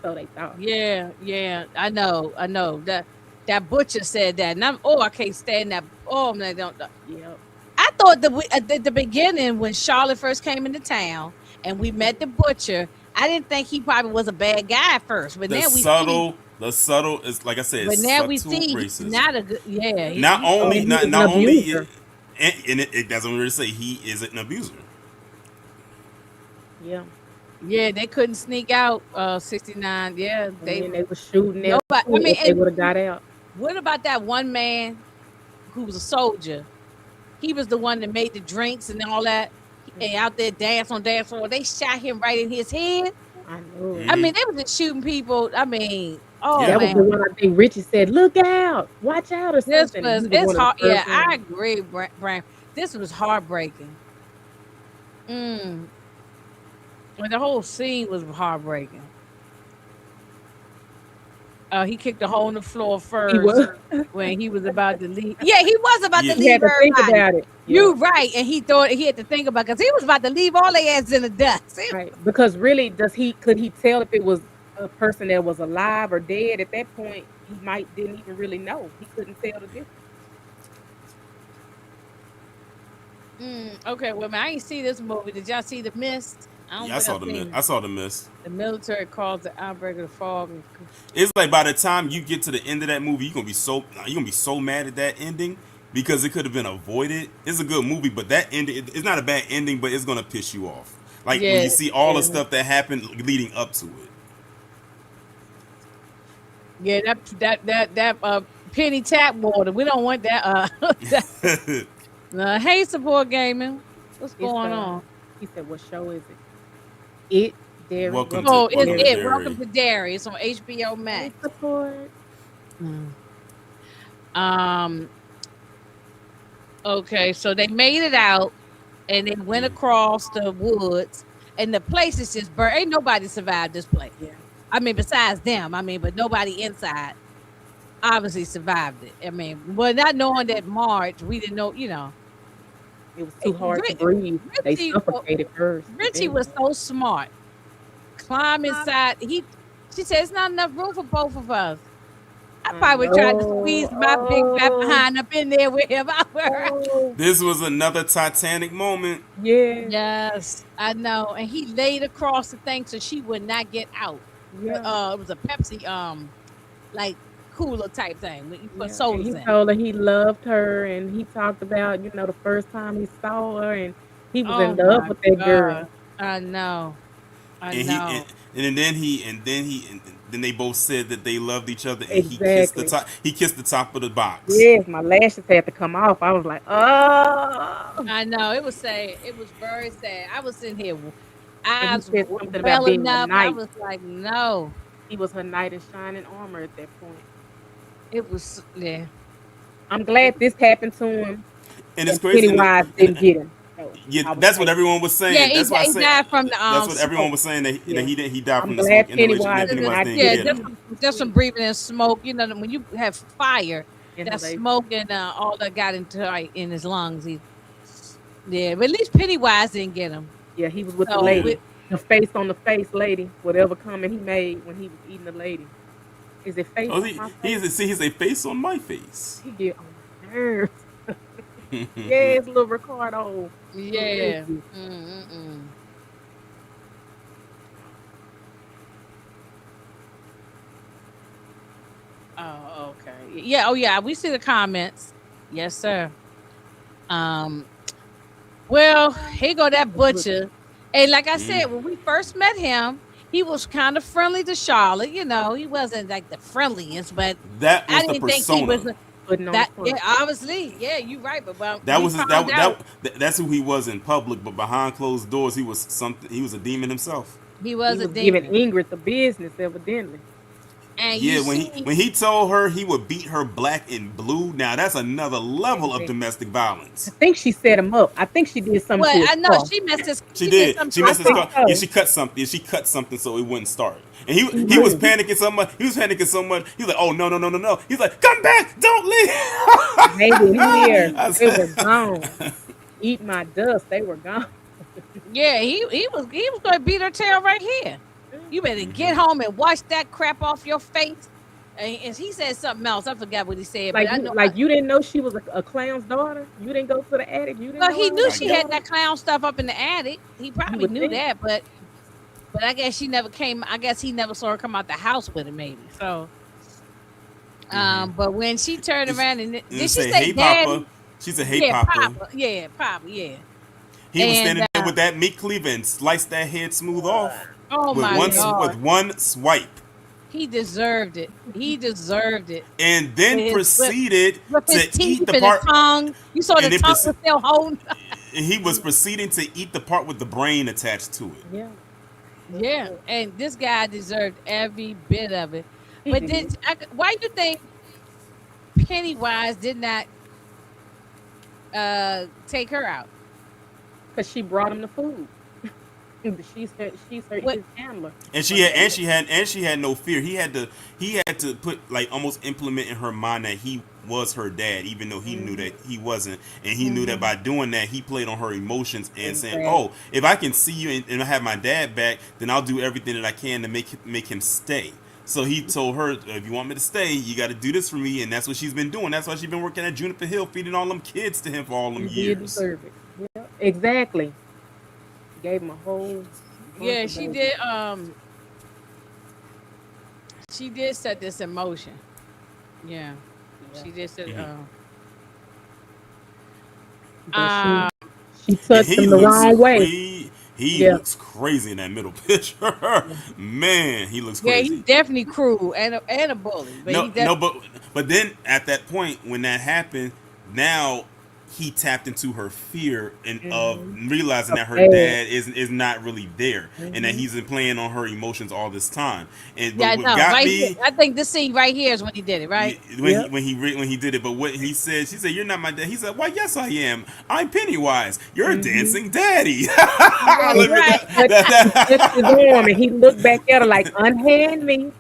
So they thought. yeah. I know. That butcher said that, and I can't stand that. Oh man, don't. Yep. I thought at the beginning when Charlotte first came into town and we met the butcher, I didn't think he probably was a bad guy at first, but The now we see. subtle is like I said, But it's now we subtle see he's racism. not a good. Yeah, Not he- only, And he was not an only, abuser. and it doesn't really say he is an abuser. Yeah. yeah, they couldn't sneak out. 69. Yeah, And then they were shooting them Nobody. too if they And would have got out. what about that one man who was a soldier? He was the one that made the drinks and all that, and out there dance on dance floor. They shot him right in his head. I know. Mhm. I mean, they was just shooting people. I mean, oh Yeah. That was man. the one I think Richie said, "Look out, watch out," or This something. was And he it's one of the hard. Yeah, first I ones. agree, Bram. This was heartbreaking. Mm. Well, the whole scene was heartbreaking. He kicked a hole in the floor He first was. when he was about to leave. Yeah, he was about Yeah. to He had leave to think everybody. about it. You right, and he thought he had to think about because he was about to leave all their ass in the dust. Right. Because really, could he tell if it was a person that was alive or dead? At that point, he didn't even really know. He couldn't tell the difference. Okay, well, man, I ain't see this movie. Did y'all see The Mist? I don't Yeah, I think saw I've the seen miss. it. I saw the miss. The military calls the outbreak of the fog. It's like by the time you get to the end of that movie, you're gonna be so mad at that ending because it could have been avoided. It's a good movie, but that ending, it's not a bad ending, but it's gonna piss you off. Like when Yeah, you see all the yeah. stuff that happened leading up to Yeah, that penny tap water. We don't want that. it. Hey, support gaming. What's It's going on? He said, "What show is it? It Derry. Welcome Oh, to it's Derry. it. Welcome to Derry. It's on HBO Max. Support. Um. Okay, so they made it out, and they went across the woods, and the place is just burned. Ain't nobody survived this place. Yeah. I mean, besides them. I mean, but nobody inside obviously survived it. I mean, well, not knowing that Marge, we didn't know. It was too hard to Ri- breathe. They Richie- suffocated first. Richie was so smart. Climb inside. She said it's not enough room for both of us. I probably tried to squeeze my big fat behind up in there with him. This was another Titanic moment. Yeah. Yes, I know. And he laid across the thing so she would not get out. Yeah. It was a Pepsi, like cooler type thing for Yeah, and souls he in. told her he loved her, and he talked about, the first time he saw her, and he was Oh in love my with that God. girl. I know. I And he know. and then they both said that they loved each other, and Exactly. he kissed the top of the box. Yes, my lashes had to come off. I was like, oh. I know. It was sad. It was very sad. I was in here, And he eyes said something about being welling a up. I knight. was like, no. He was her knight in shining armor at that point. It was, yeah. I'm It glad was, this happened to him, And it's and crazy. Pennywise didn't get him. So Yeah, I was that's what happy. everyone was yeah, saying. That's why I he say died from the that's what everyone smoke. was saying, that Yeah. he died I'm from the glad smoke. And Pennywise Because did Pennywise not didn't yeah, get get him. him just from breathing in smoke. When you have fire, that inhalation. smoke and all that got into in his lungs. Yeah, but at least Pennywise didn't get him. Yeah, he was with the So Yeah. lady. The face on the face lady, whatever comment he made when he was eating the lady. Is it face Oh, on my face? he's a face on my face. He get on my nerves. Yes, little Ricardo. Little yeah. nephew. Mm-mm-mm. Oh, okay. Yeah. Oh, yeah. We see the comments. Yes, sir. Um. Well, here go that butcher. And like I said, Mm. when we first met him, he was kind of friendly to Charlotte. He wasn't like the friendliest, but That I was the didn't think he was persona. Putting on the that. Yeah, front. obviously, yeah, you're right. But That we was his, found out that's who he was in public, but behind closed doors, he was something. He was a demon himself. he He was a was giving demon, Ingrid the business, evidently. and you Yeah, see, when he told her he would beat her black and blue, now that's another level of Exactly. domestic I violence. think she set him up. I think she did something well, to his I know car. she messed his. She She did did. something She to I his missed his think car. car. Yeah, so. she cut something. Yeah, she cut something so it wouldn't start. And He he was moved. panicking so much. He was panicking so much. He was like, "Oh no, no, no, no, no!" He's like, "Come back! Don't leave!" Maybe here. I They were said, gone. Eat my dust. They were gone. Yeah, he was going to beat her tail right here. You better get home and wash that crap off your face. And he said something else. I forgot what he said, but Like I you, know. like you didn't know she was a clown's daughter. You didn't go to the attic. You didn't Well, know he her was knew I his she get. had daughter. that clown stuff up in the attic. He You probably would knew think. that, but I guess she never came. I guess he never saw her come out the house with him, maybe. So, but when she turned around and did And she say, say "Hey, Papa." daddy? She said, "Hey, Yeah, Papa." Papa. Yeah, Papa. Yeah. He was And standing there with that meat cleaver and sliced that head smooth off oh with my Yeah. God, one swipe, he deserved it. He deserved it. and With then his with, proceeded with his to teeth eat the and his part. tongue. You saw the And then tongue was still holding. he was proceeding to eat the part with the brain attached to it. Yeah. Yeah, and this guy deserved every bit of it. He But did. why you think Pennywise did not take her out? Because she brought him the food. She's What? his handler. And she had no fear. He had to put, like, almost implement in her mind that he was her dad, even though he knew that he wasn't. And he knew that by doing that, he played on her emotions and saying, Exactly. "Oh, if I can see you and I have my dad back, then I'll do everything that I can to make him stay." So he told her, "If you want me to stay, you got to do this for me," and that's what she's been doing. That's why she's been working at Juniper Hill, feeding all them kids to him for all them He did years. deserve it. Yeah, exactly. Gave him a whole. bunch Yeah, of she babies. did. She did set this in motion. Yeah, Yeah. she did set. But Uh, she And touched he him the looks wrong way. he Yeah. looks crazy in that middle picture. Man, he looks yeah, crazy. he's definitely cruel and a bully. But No, he definitely, no, but then at that point when that happened, now he tapped into her fear and of realizing that her Okay. dad is not really there, and that he's been playing on her emotions all this time. And yeah, but no, what got right me here. I think this scene right here is when he did it, right? Yep. when he did it, but what he said, she said, "You're not my dad." He said, "Why, yes, I am. I'm Pennywise. You're a dancing daddy." Right, Let me- right. But he touched his arm and he looked back at her like, unhand me.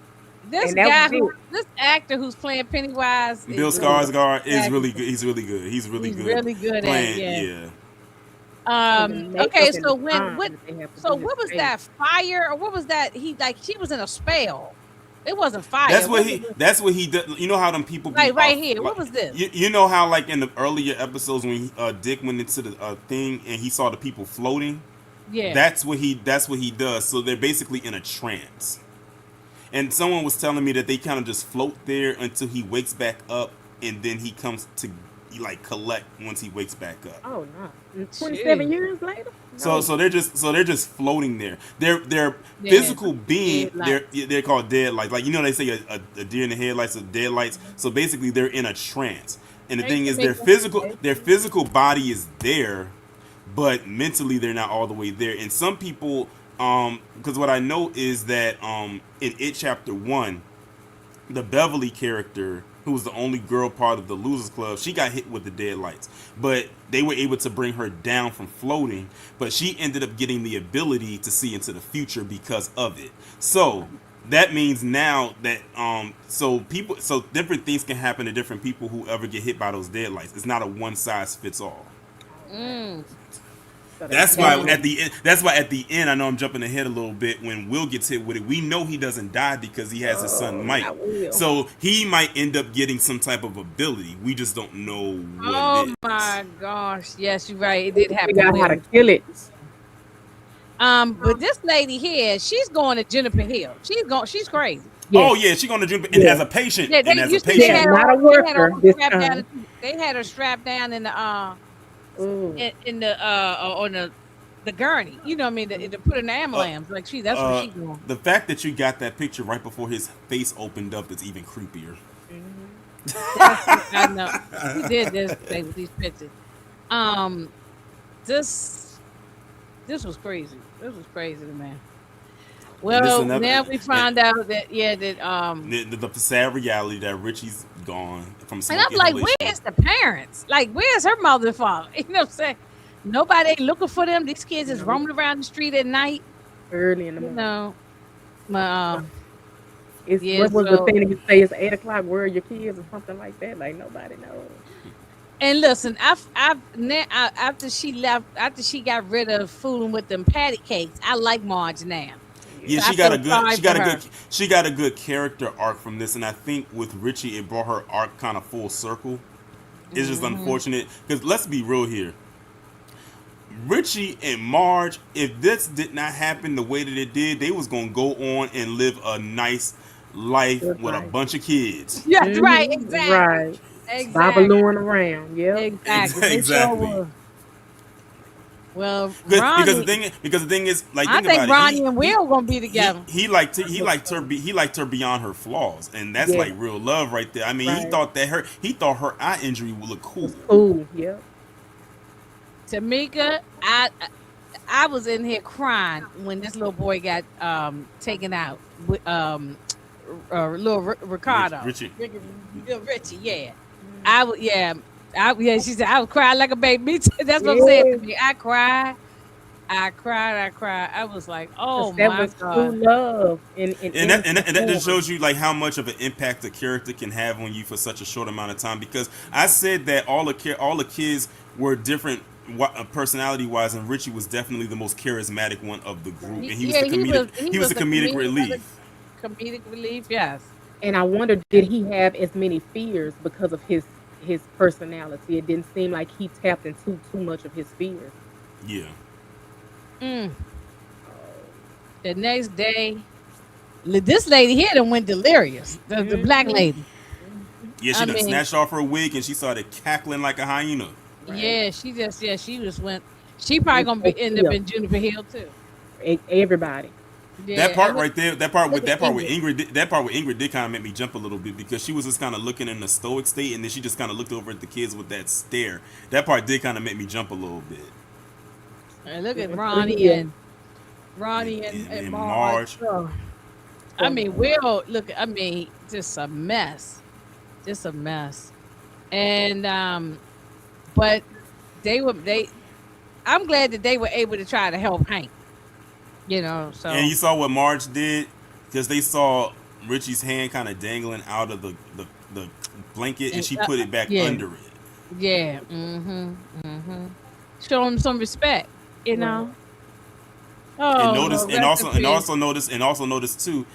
This And that guy, was it. this actor who's playing Pennywise, Bill is Skarsgård is Yeah, really good. He's really good. He's really he's good. really good at it, playing. yeah. And the Okay, makeup and so the when time what? that they have to So do what his was face. that? Fire or what was that? She was in a spell. It wasn't fire. That's What what he. was it? That's what he does. You know how them people be Right here. What was this? You know how, like, in the earlier episodes when Dick went into the thing and he saw the people floating. Yeah. That's what he does. So they're basically in a trance. And someone was telling me that they kind of just float there until he wakes back up, and then he comes to like collect once he wakes back up. Oh no. 27 Jeez. years later? So No. they're just floating there. They're Yeah. physical being. Deadlights. They're called deadlights. Like they say a deer in the headlights are deadlights. So basically they're in a trance. And the They thing can is make that- their physical body is there, but mentally they're not all the way there. And some people because what I know is that in It Chapter 1, the Beverly character, who was the only girl part of the Losers Club, she got hit with the deadlights, but they were able to bring her down from floating. But she ended up getting the ability to see into the future because of it. So that means now that so different things can happen to different people who ever get hit by those deadlights. It's not a one size fits all. Mm. So That's why Yeah. at the end. That's why at the end, I know I'm jumping ahead a little bit. When Will gets hit with it, we know he doesn't die because he has his son Mike. not Will. So he might end up getting some type of ability. We just don't know what it Oh is. my gosh. Yes, you're right. It did happen. figure out how to Will. kill it. But this lady here, she's going to Juniper Hill. She's crazy. Yes. Oh yeah, she gonna jump and Yeah. as a patient. Yeah, and as you a see, they patient, had not her, a worker on this strapped down. time. They had her strapped down in the Ooh. in the on the gurney. You know what I mean? To put in the ambulance. Like that's what she's doing. the fact that you got that picture right before his face opened up is even creepier. I know. He did this thing with these pictures. This was crazy. This was crazy, man. Well, another- now we find out that The sad reality that Richie's gone from and smoking I'm like, inhalation. where's the parents? Like, where's her mother and father? You know what I'm saying? Nobody ain't looking for them. These kids is roaming around the street at night. Early in the You morning. know, my It's, yeah, what was so- the thing that you say? It's 8 o'clock. Where are your kids or something like that? Like nobody knows. and listen, after she left, after she got rid of fooling with them patty cakes, I like Marge now. Yeah, So she I got a feel good sorry for her. she got a good character arc from this, and I think with Richie it brought her arc kind of full circle. It's just unfortunate because let's be real here. Richie and Marge, if this did not happen the way that it did, they was gonna go on and live a nice life Good with a life. bunch of kids. Yeah, right, Mhm. exactly. Right. Exactly. Babalooing around. Yep. Exactly. They sure Exactly. were. Well, Because Ronnie, the thing is, like, I think think about Ronnie it. and Will gonna be together. He liked her beyond her flaws, and that's Yeah. like real love right there. I mean, he Right. thought her eye injury would look cool. Ooh. Yep. Tamika, I was in here crying when this little boy got taken out with little Ricardo. Richie. Little Richie, yeah. She said I was crying like a baby. Me too. That's what I'm saying to me. I cried. I was like, oh that my was true god. love. And And that just shows you like how much of an impact a character can have on you for such a short amount of time. Because I said that all the kids were different personality wise, and Richie was definitely the most charismatic one of the group, and he was the comedic relief. Comedic relief, yes. And I wonder, did he have as many fears because of his personality? It didn't seem like he tapped into too much of his fears. Yeah. The next day, this lady here done went delirious. The black lady. Yeah, she done snatched off her wig and she started cackling like a hyena. Right. Yeah, she just went. She probably gonna end up in Juniper Hill too. Everybody. Yeah, That part and right there, that part with Ingrid. Ingrid did kind of make me jump a little bit because she was just kind of looking in a stoic state, and then she just kind of looked over at the kids with that stare. That part did kind of make me jump a little bit. And look at Ronnie and Marge. Oh. I mean, Will, look, I mean, just a mess. And but I'm glad that they were able to try to help Hank. You know, so And you saw what Marge did because they saw Richie's hand kind of dangling out of the blanket, and she put it back under it. yeah, show him some respect, you know. Oh, And also notice too,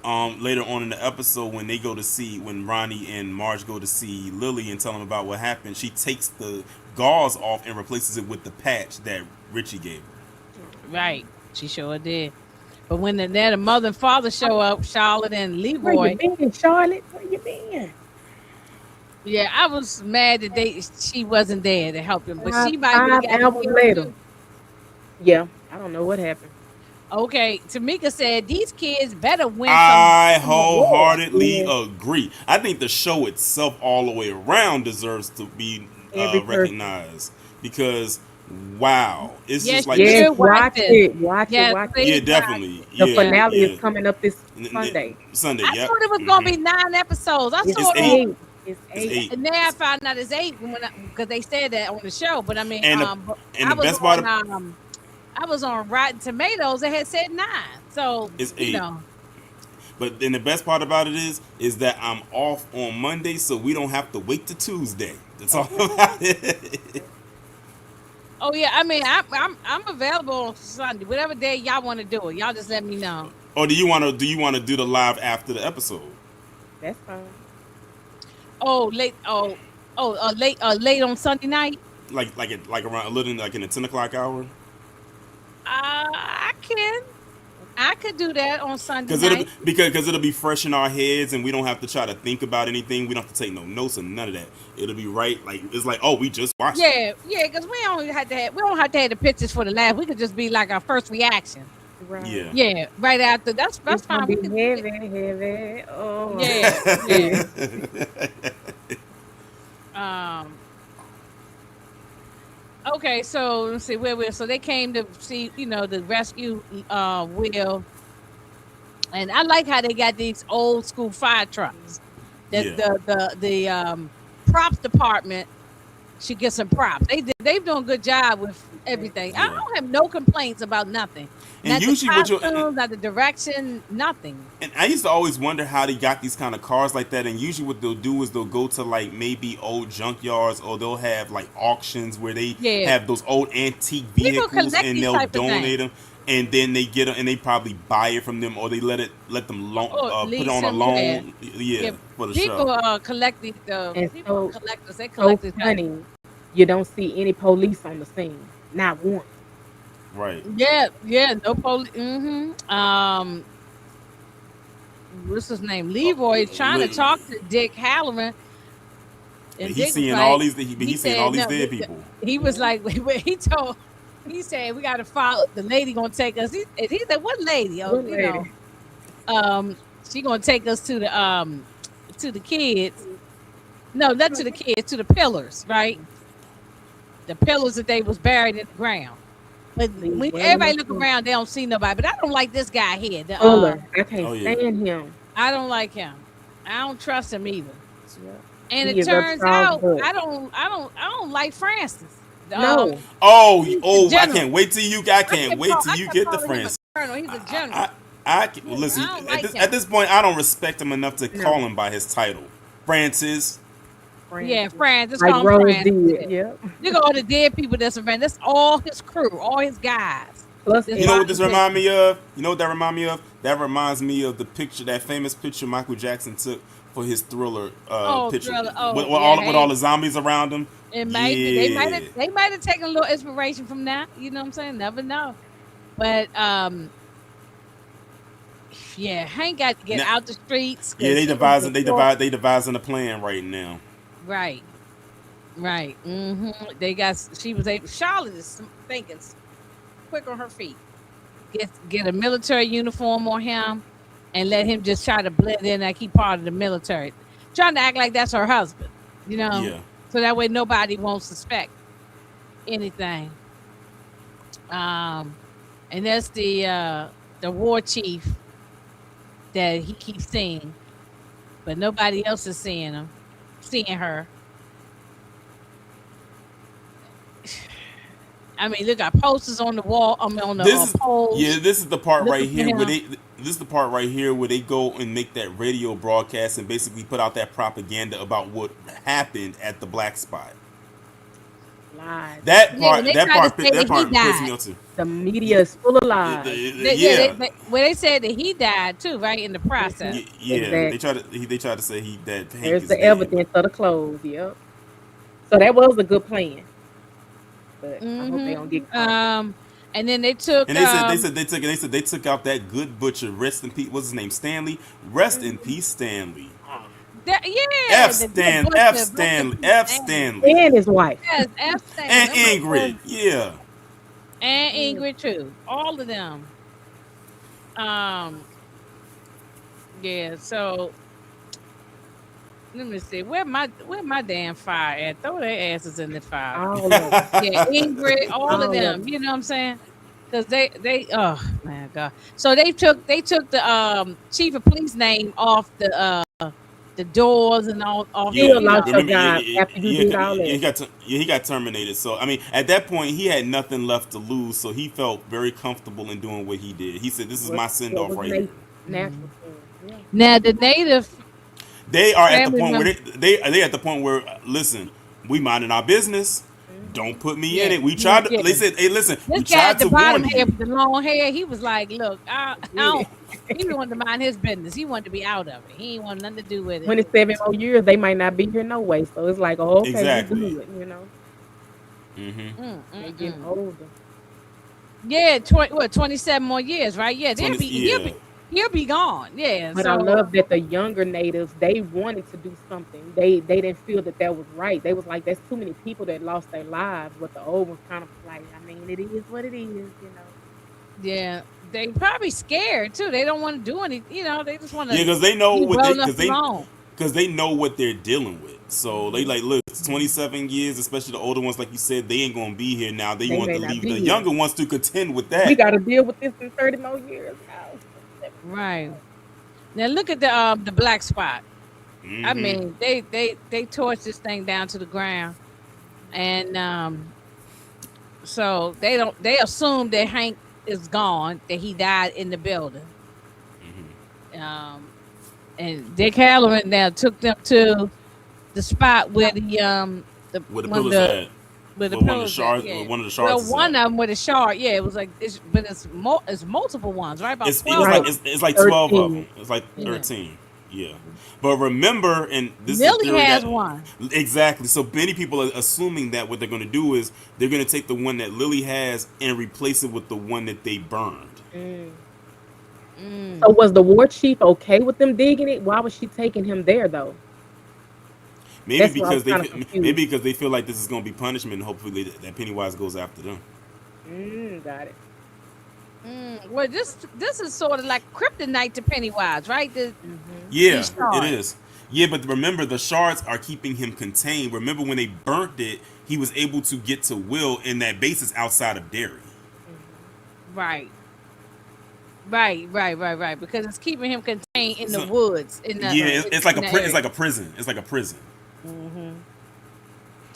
later on in the episode when Ronnie and Marge go to see Lily and tell them about what happened, she takes the gauze off and replaces it with the patch that Richie gave her. Right, she sure did. But when the mother and father show up, Charlotte and Where you Leroy, been, Charlotte? Where you been? yeah, I was mad that she wasn't there to help him, but she might would have Five got the hours kids later. too. Yeah, I don't know what happened. Okay, Tamika said these kids better win I some award. wholeheartedly Yeah. agree. I think the show itself, all the way around, deserves to be Every person. recognized because, wow, it's Yes, just like you Yes, should watch watch this. it. Watch it. Yes, Watch it. yeah, please watch definitely, it. The yeah, finale yeah. is coming up this Sunday. Sunday, I yep. thought it was gonna be 9 episodes. I It's saw it on, 8. eight. It's It's eight. 8. and then I found out it's 8 because they said that on the show. But I mean, And but and I the was best part on of I was on Rotten Tomatoes. They had said 9, so it's you 8. know. But then the best part about it is that I'm off on Monday, so we don't have to wait to Tuesday. That's all about it. Oh yeah, I mean, I'm available on Sunday, whatever day y'all want to do it. Y'all just let me know. Or do you want to do the live after the episode? That's fine. Oh, late. Late on Sunday night. Like around a little like in the 10 o'clock hour. I could do that on Sunday Because night. it'll be fresh in our heads, and we don't have to try to think about anything. We don't have to take no notes or none of that. It'll be right. Like it's like, oh, we just watched it. Yeah, because we don't have to have the pictures for the laugh. We could just be like our first reaction. Right. Yeah. Yeah, right after. That's It's fine. gonna We be could, heavy. Oh. yeah. Okay, so let's see where so they came to see the rescue Will, and I like how they got these old school fire trucks. The props department should get some props. They've done a good job with everything. I Yeah. don't have no complaints about nothing. And Not usually the what costumes, not the direction, nothing. And I used to always wonder how they got these kind of cars like that. And usually what they'll do is they'll go to like maybe old junkyards, or they'll have like auctions where they have those old antique People vehicles collect and these they'll type of donate things. them. And then they get them and they probably buy it from them, or they let them put it on a loan, for the People show. collect these. And People so, collectors, they so collect this. funny. You don't see any police on the scene. Not once. Right. Yeah, no police. What's his name? Leroy is trying to talk to Dick Halloran, and He's Dick was seeing like, all these. He's seeing said, all these no, dead people. He was like, he said we got to follow the lady gonna take us. He said, what lady? Oh, What lady? She gonna take us to the kids. No, not to the kids, to the pillars, right? The pillars that they was buried in the ground. But when everybody look around, they don't see nobody. But I don't like this guy here. Fuller. I can't Oh, yeah. stand him. I don't like him. I don't trust him either. Yeah. And He it is a turns proud out boy. I don't like Francis. No. Oh, I general. can't wait till you. I can't wait till you get the friends. He's a general. Listen. I don't like him. At this point, I don't respect him enough to call him by his title, Francis. Yeah, Francis. Like Call him Rose Francis. did. Yep. Look at all the dead people that's around. That's all his crew, all his guys. Plus, You know what this remind me of? You know what that remind me of? That reminds me of the picture, that famous picture Michael Jackson took for his Thriller picture, Thriller. Oh, with yeah, all the zombies around him. It might be. They might have taken a little inspiration from that. You know what I'm saying? Never know. But yeah, Hank got to get out the streets. Yeah, they devising a plan right now. Right. Charlotte is thinking quick on her feet. Get a military uniform on him and let him just try to blend in like he part of the military. Trying to act like that's her husband, Yeah. So that way nobody won't suspect anything. And that's the war chief that he keeps seeing, but nobody else is seeing her. I mean, look, got posters on the wall. On the poles. Yeah, this is the part Look right at here him. where they go and make that radio broadcast and basically put out that propaganda about what happened at the black spot. lies. That Yeah, part they tried to say that he pissed died. me off too. The media is full of lies. They said that he died too, right, in the process. They Exactly. tried to say that Hank There's is the dead. evidence of the clothes. Yep. So that was a good plan. But I hope they don't get caught. And then they took And they said they took out that good butcher. Rest in peace. What's his name? Stanley. Rest in peace, Stanley. yeah, F Stanley. F Stanley. And his wife. Yes, F Stanley. And Ingrid. Yeah. And Ingrid too. All of them. Yeah, so let me see. Where my damn fire at? Throw their asses in the fire. All of them. Yeah, Ingrid, all of All of them. them. You know what I'm saying? Because they oh man God. So they took the chief of police name off the doors and all off Yeah, Still lost your remember, job after you did all that. he got terminated. So I mean, at that point, he had nothing left to lose. So he felt very comfortable in doing what he did. He said, "This is my send off right here." Natural for him. Yeah. Now the native They are at the family point where members. they at the point where listen, we minding our business. Don't put me in Yeah, it. We tried to. yeah. They said, "Hey, listen, we This guy tried at the to bottom warn here you." with the long hair, he was like, "Look, I don't." He wanted to mind his business. He wanted to be out of it. He ain't want nothing to do with it. 27 more years, they might not be here no way. So it's like, oh, okay, Exactly. we do it, you know. They getting older. Yeah, 27 more years, right? Yeah, 20 he'll be gone. Yeah, But so I love that the younger natives, they wanted to do something. They didn't feel that was right. They was like, there's too many people that lost their lives. But the old ones kind of like, I mean, it is what it is, you know. yeah, they probably scared too. They don't want to do anything. You know, they just want to. Yeah, because they know leave what well they enough alone. because they know what they're dealing with. So they like, look, it's 27 years, especially the older ones, like you said, they ain't gonna be here now. They They want may to not leave be the here. younger ones to contend with We that. got to deal with this in 30 more years now. Right. Now look at the black spot. I mean, they torched this thing down to the ground, and so they assume that Hank is gone, that he died in the building. And Dick Halloran now took them to the spot where the Where the one of pillars the at? where the Well, pillars at, yeah. one of the Well, shards. is one at. of them with a shard, yeah, it was like but it's multiple ones, right? About It's 12 Right. of them. it's like 12 of 13. them. It's like Yeah. 13. Yeah. But remember, and this is Millie theory has that- one. Exactly. So many people are assuming that what they're going to do is they're going to take the one that Lily has and replace it with the one that they burned. So was the war chief okay with them digging it? Why was she taking him there though? Maybe That's where I was because kinda confused. maybe because they feel like this is going to be punishment, and hopefully that Pennywise goes after them. Got it. Well, this is sort of like kryptonite to Pennywise, right? Yeah, These shards. it is. Yeah, but remember, the shards are keeping him contained. Remember when they burnt it, he was able to get to Will, and that base is outside of Derry. Right. Because it's keeping him contained in the So- woods. In the, Yeah, it's like in a the it's area. like a prison. It's like a prison.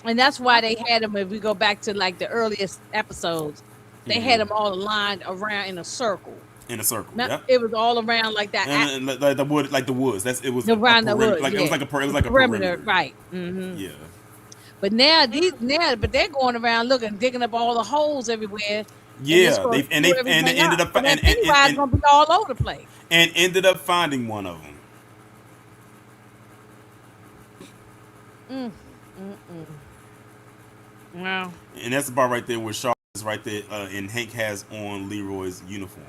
And that's why they had him. If we go back to like the earliest episodes, they had him all aligned around in a circle. In a circle. Not, Yep. it was all around like that. And like the wood, like the woods. It was Around the perimeter, woods, like it yeah. was like it was like a perimeter, perimeter. right? Yeah. But but they're going around looking, digging up all the holes everywhere. Yeah, they ended up and Pennywise gonna be all over the place. and ended up finding one of them. Wow. And that's about right there where Shaw is right there, and Hank has on Leroy's uniform.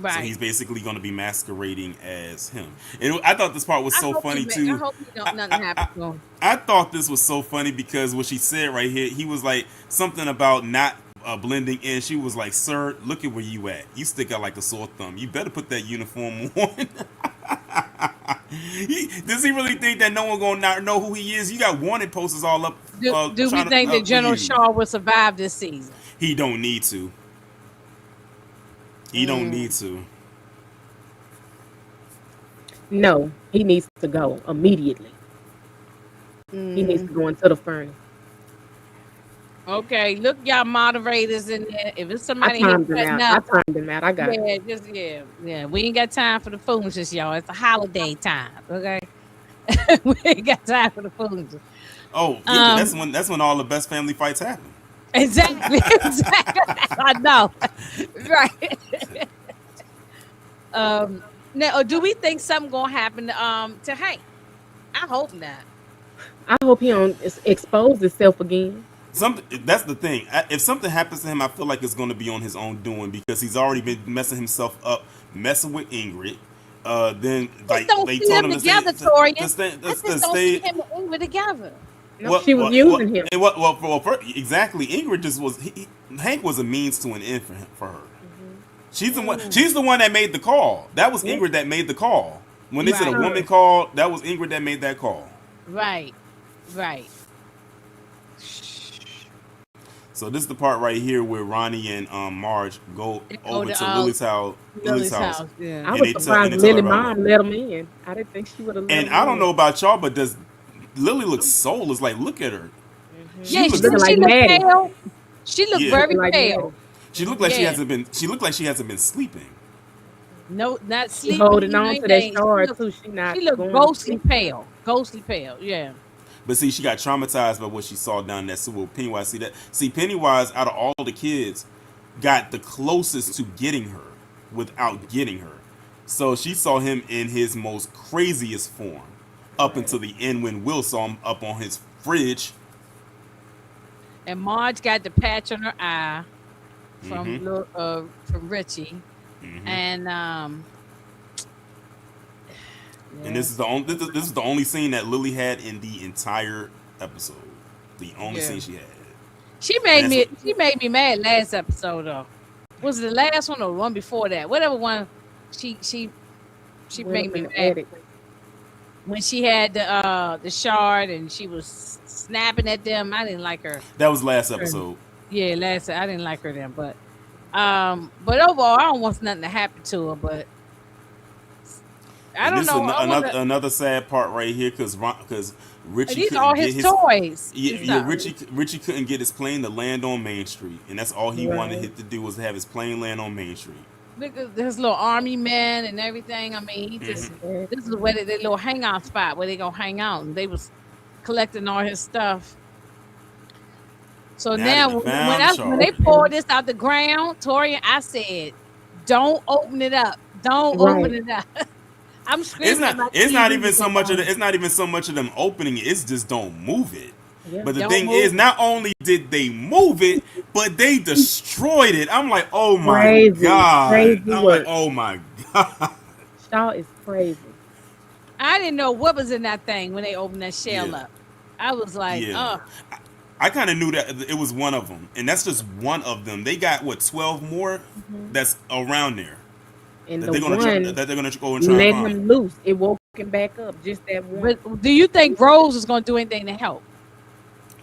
Right. So he's basically going to be masquerading as him. And I thought this part was so funny too. I hope nothing happens to him. I thought this was so funny because what she said right here, he was like something about not blending in. She was like, "Sir, look at where you at. You stick out like a sore thumb. You better put that uniform on." Does he really think that no one gonna not know who he is? You got wanted posters all up. Do we trying to- think that General for you. Shaw will survive this season? He don't need to. He don't need to. No, he needs to go immediately. He needs to go into the furnace. Okay, look, y'all moderators in there. If it's I somebody here timed him cutting out. up, I timed him out. I got it. yeah. We ain't got time for the foolishness, y'all. It's a holiday time, okay? We ain't got time for the foolishness. Oh, yeah, that's when all the best family fights happen. Exactly. I know. Right. Now, do we think something gonna happen to Hank? I hope not. I hope he don't expose himself again. That's the thing. If something happens to him, I feel like it's going to be on his own doing because he's already been messing himself up, messing with Ingrid. Then Just like don't they see told them him together, to Torian. stay, I just don't see him and Ingrid together. No, she was using him. Exactly. Ingrid just was. Hank was a means to an end for her. Mm-hmm. She's the one. She's the one that made the call. That was Ingrid that made the call. When they said a woman called, that was Ingrid that made that call. Right. So this is the part right here where Ronnie and Marge go over to Lily's house. Yeah. I was surprised Lily mom let them in. I didn't think she would have let them in. And I don't know about y'all, but does Lily look soulless? Like, look at her. She looked like Maddie. pale. She looked very pale. She looked like she hasn't been. She looked like she hasn't been sleeping. No, not sleeping. She holding on to that shower too. She looked ghostly pale. Yeah. But see, she got traumatized by what she saw down that sewer with Pennywise. See, Pennywise, out of all the kids, got the closest to getting her without getting her. So she saw him in his most craziest form up until the end when Will saw him up on his fridge. And Marge got the patch on her eye from Richie, and and this is the only scene that Lily had in the entire episode. The only scene she had. She made me mad last episode though. Was it the last one or the one before that? Whatever one, she made me mad when she had the shard and she was snapping at them. I didn't like her. That was last episode. Yeah, I didn't like her then, but overall, I don't want nothing to happen to her. But I don't know. Another sad part right here because Richie these are his toys. Yeah, Richie couldn't get his plane to land on Main Street, and that's all he wanted it to do was to have his plane land on Main Street. Look at his little army men and everything. I mean, he just this is where their little hangout spot where they gonna hang out, and they was collecting all his stuff. So now when they poured this out the ground, Torian, I said, "Don't open it up. Don't open it up." I'm screaming. It's not even so much of them opening it. It's just don't move it. Yeah. But the thing is, not only did they move it, but they destroyed it. I'm like, oh my god. I'm like, oh my god. Shaw is crazy. I didn't know what was in that thing when they opened that shell up. I was like, oh. I kind of knew that it was one of them, and that's just one of them. They got 12 more that's around there. And they're gonna go and try let and find him loose. It woke him back up. Just that one. But do you think Rose is gonna do anything to help?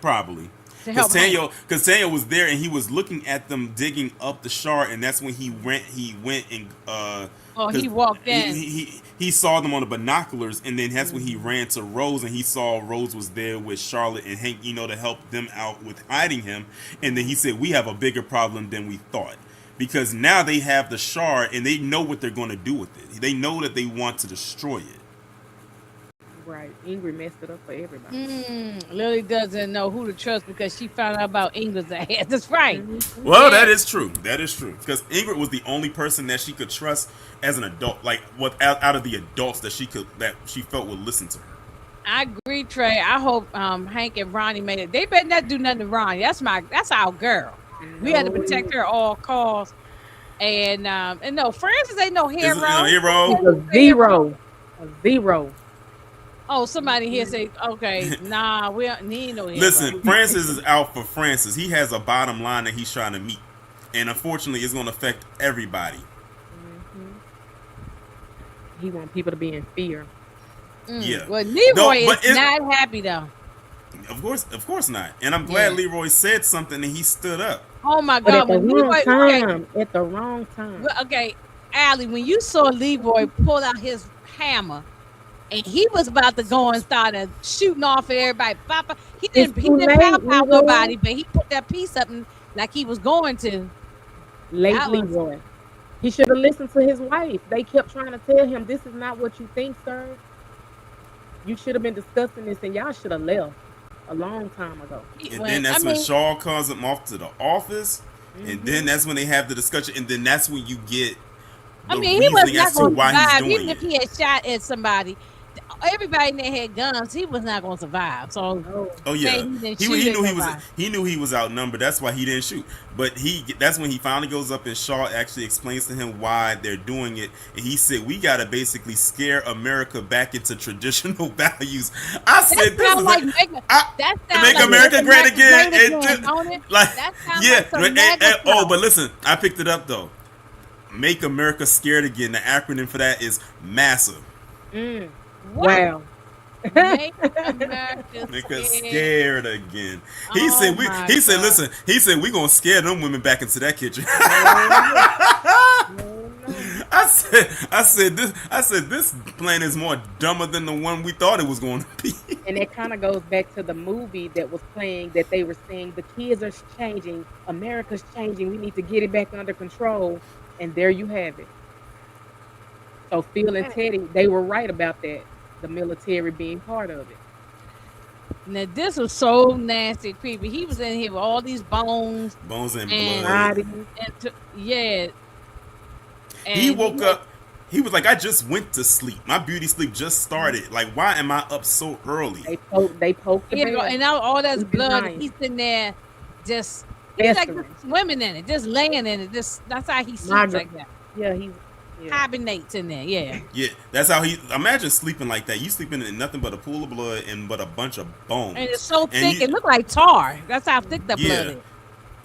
Probably. Because Tanya was there and he was looking at them digging up the shard, and that's when he went and he walked in. He saw them on the binoculars, and then that's when he ran to Rose, and he saw Rose was there with Charlotte and Hank, to help them out with hiding him. And then he said, "We have a bigger problem than we thought." Because now they have the shard and they know what they're going to do with it. They know that they want to destroy it. Right. Ingrid messed it up for everybody. Lily doesn't know who to trust because she found out about Ingrid's ass. That's right. Well, that is true. That is true. Because Ingrid was the only person that she could trust as an adult, like out of the adults that she felt would listen to her. I agree, Trey. I hope Hank and Ronnie made it. They better not do nothing to Ronnie. That's our girl. We had to protect her at all costs. And no, Francis ain't no hero. A zero. Oh, somebody here say, okay, nah, he ain't no hero. Listen, Francis is out for Francis. He has a bottom line that he's trying to meet. And unfortunately, it's going to affect everybody. He wants people to be in fear. Yeah. Well, Leroy is not happy, though. Of course not. And I'm glad Leroy said something and he stood up. Oh my but God! At the wrong time. Okay, Allie, when you saw Leroy pull out his hammer, and he was about to go and start shooting off at everybody, he didn't pop out nobody, but he put that piece up like he was going to. Leroy. He should have listened to his wife. They kept trying to tell him, "This is not what you think, sir. You should have been discussing this, and y'all should have left a long time ago." And then that's when Shaw calls him off to the office, and then that's when they have the discussion, and then that's when you get the reasoning as to why he's doing even if he had shot at somebody. everybody in there had guns. He was not going to survive. So No. Oh yeah, saying he didn't he, shoot he at knew nobody. he knew he was outnumbered. That's why he didn't shoot. But that's when he finally goes up and Shaw actually explains to him why they're doing it. And he said, "We gotta basically scare America back into traditional values." I That said, "This sounds is like I, that sounds make like America Make great again." Great And again, don't it? like That sounds yeah, like some MAGA oh, stuff. but listen, I picked it up though. Make America scared again. The acronym for that is massive. What? Wow. Make America Make us scared. scared again. He Oh said my he said, God. listen, he said we gonna scare them women back into that kitchen. No. I said this plan is more dumber than the one we thought it was going to be. And that kind of goes back to the movie that was playing that they were saying the kids are changing, America's changing, we need to get it back under control. And there you have it. So Phil and Teddy, they were right about that, the military being part of it. Now this was so nasty, creepy. He was in here with all these bones Bones and And- blood. Body. and yeah. He And woke up. He was like, I just went to sleep. My beauty sleep just started. Like, why am I up so early? They poked the Yeah, bear. and now all that's He's blood. dying. He's in there, just he's like Festering. just swimming in it, just laying in it. Just that's how he sleeps My God. like that. Yeah, he's Hibernates in there. Yeah. Yeah, that's how he. Imagine sleeping like that. You sleeping in nothing but a pool of blood and but a bunch of bones. And it's so thick, you- it looked like tar. That's how thick the Yeah. blood is.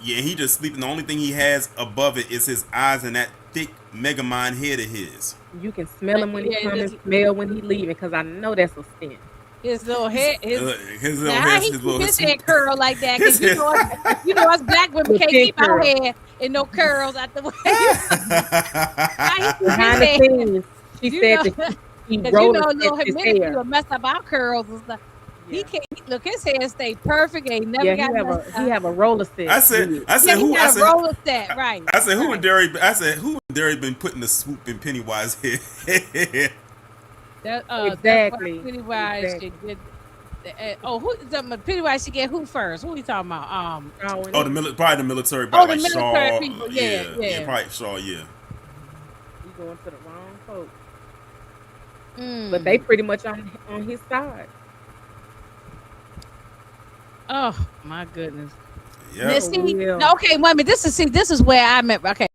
Yeah, he just sleeping. The only thing he has above it is his eyes and that thick megamind head of his. you can smell him when he Yeah, coming, just- smell when he leaving, because I know that's a stench. His little head, His his little now, how head, he his keep little his head curl like that? His Because you know us black women With can't pink keep our curl. hair in no curls out the way. How he keep his Behind the hair? scenes, she You said know- that he Because you rolled know, little his humidity hair. will mess up our curls and stuff. He Yeah. can't look. His hair stay perfect. Ain't never Yeah, got he have messed he up. have a roller set. I said Yeah, he who? I got a said roller set, right? I said who right. in Derry? I said who in Derry been putting the swoop in Pennywise head? That, Exactly, That's why Pennywise exactly. should get. Who? Pennywise should get who first? Who we talking about? Oh, Oh, probably the military. Oh, Probably the like military Shaw. people, yeah. probably Shaw. Yeah. you going to the wrong folks. Mm. But they pretty much on his side. Oh my goodness. Yeah. Now, see, Yeah. no, okay, wait a minute. This is where I'm at. Okay,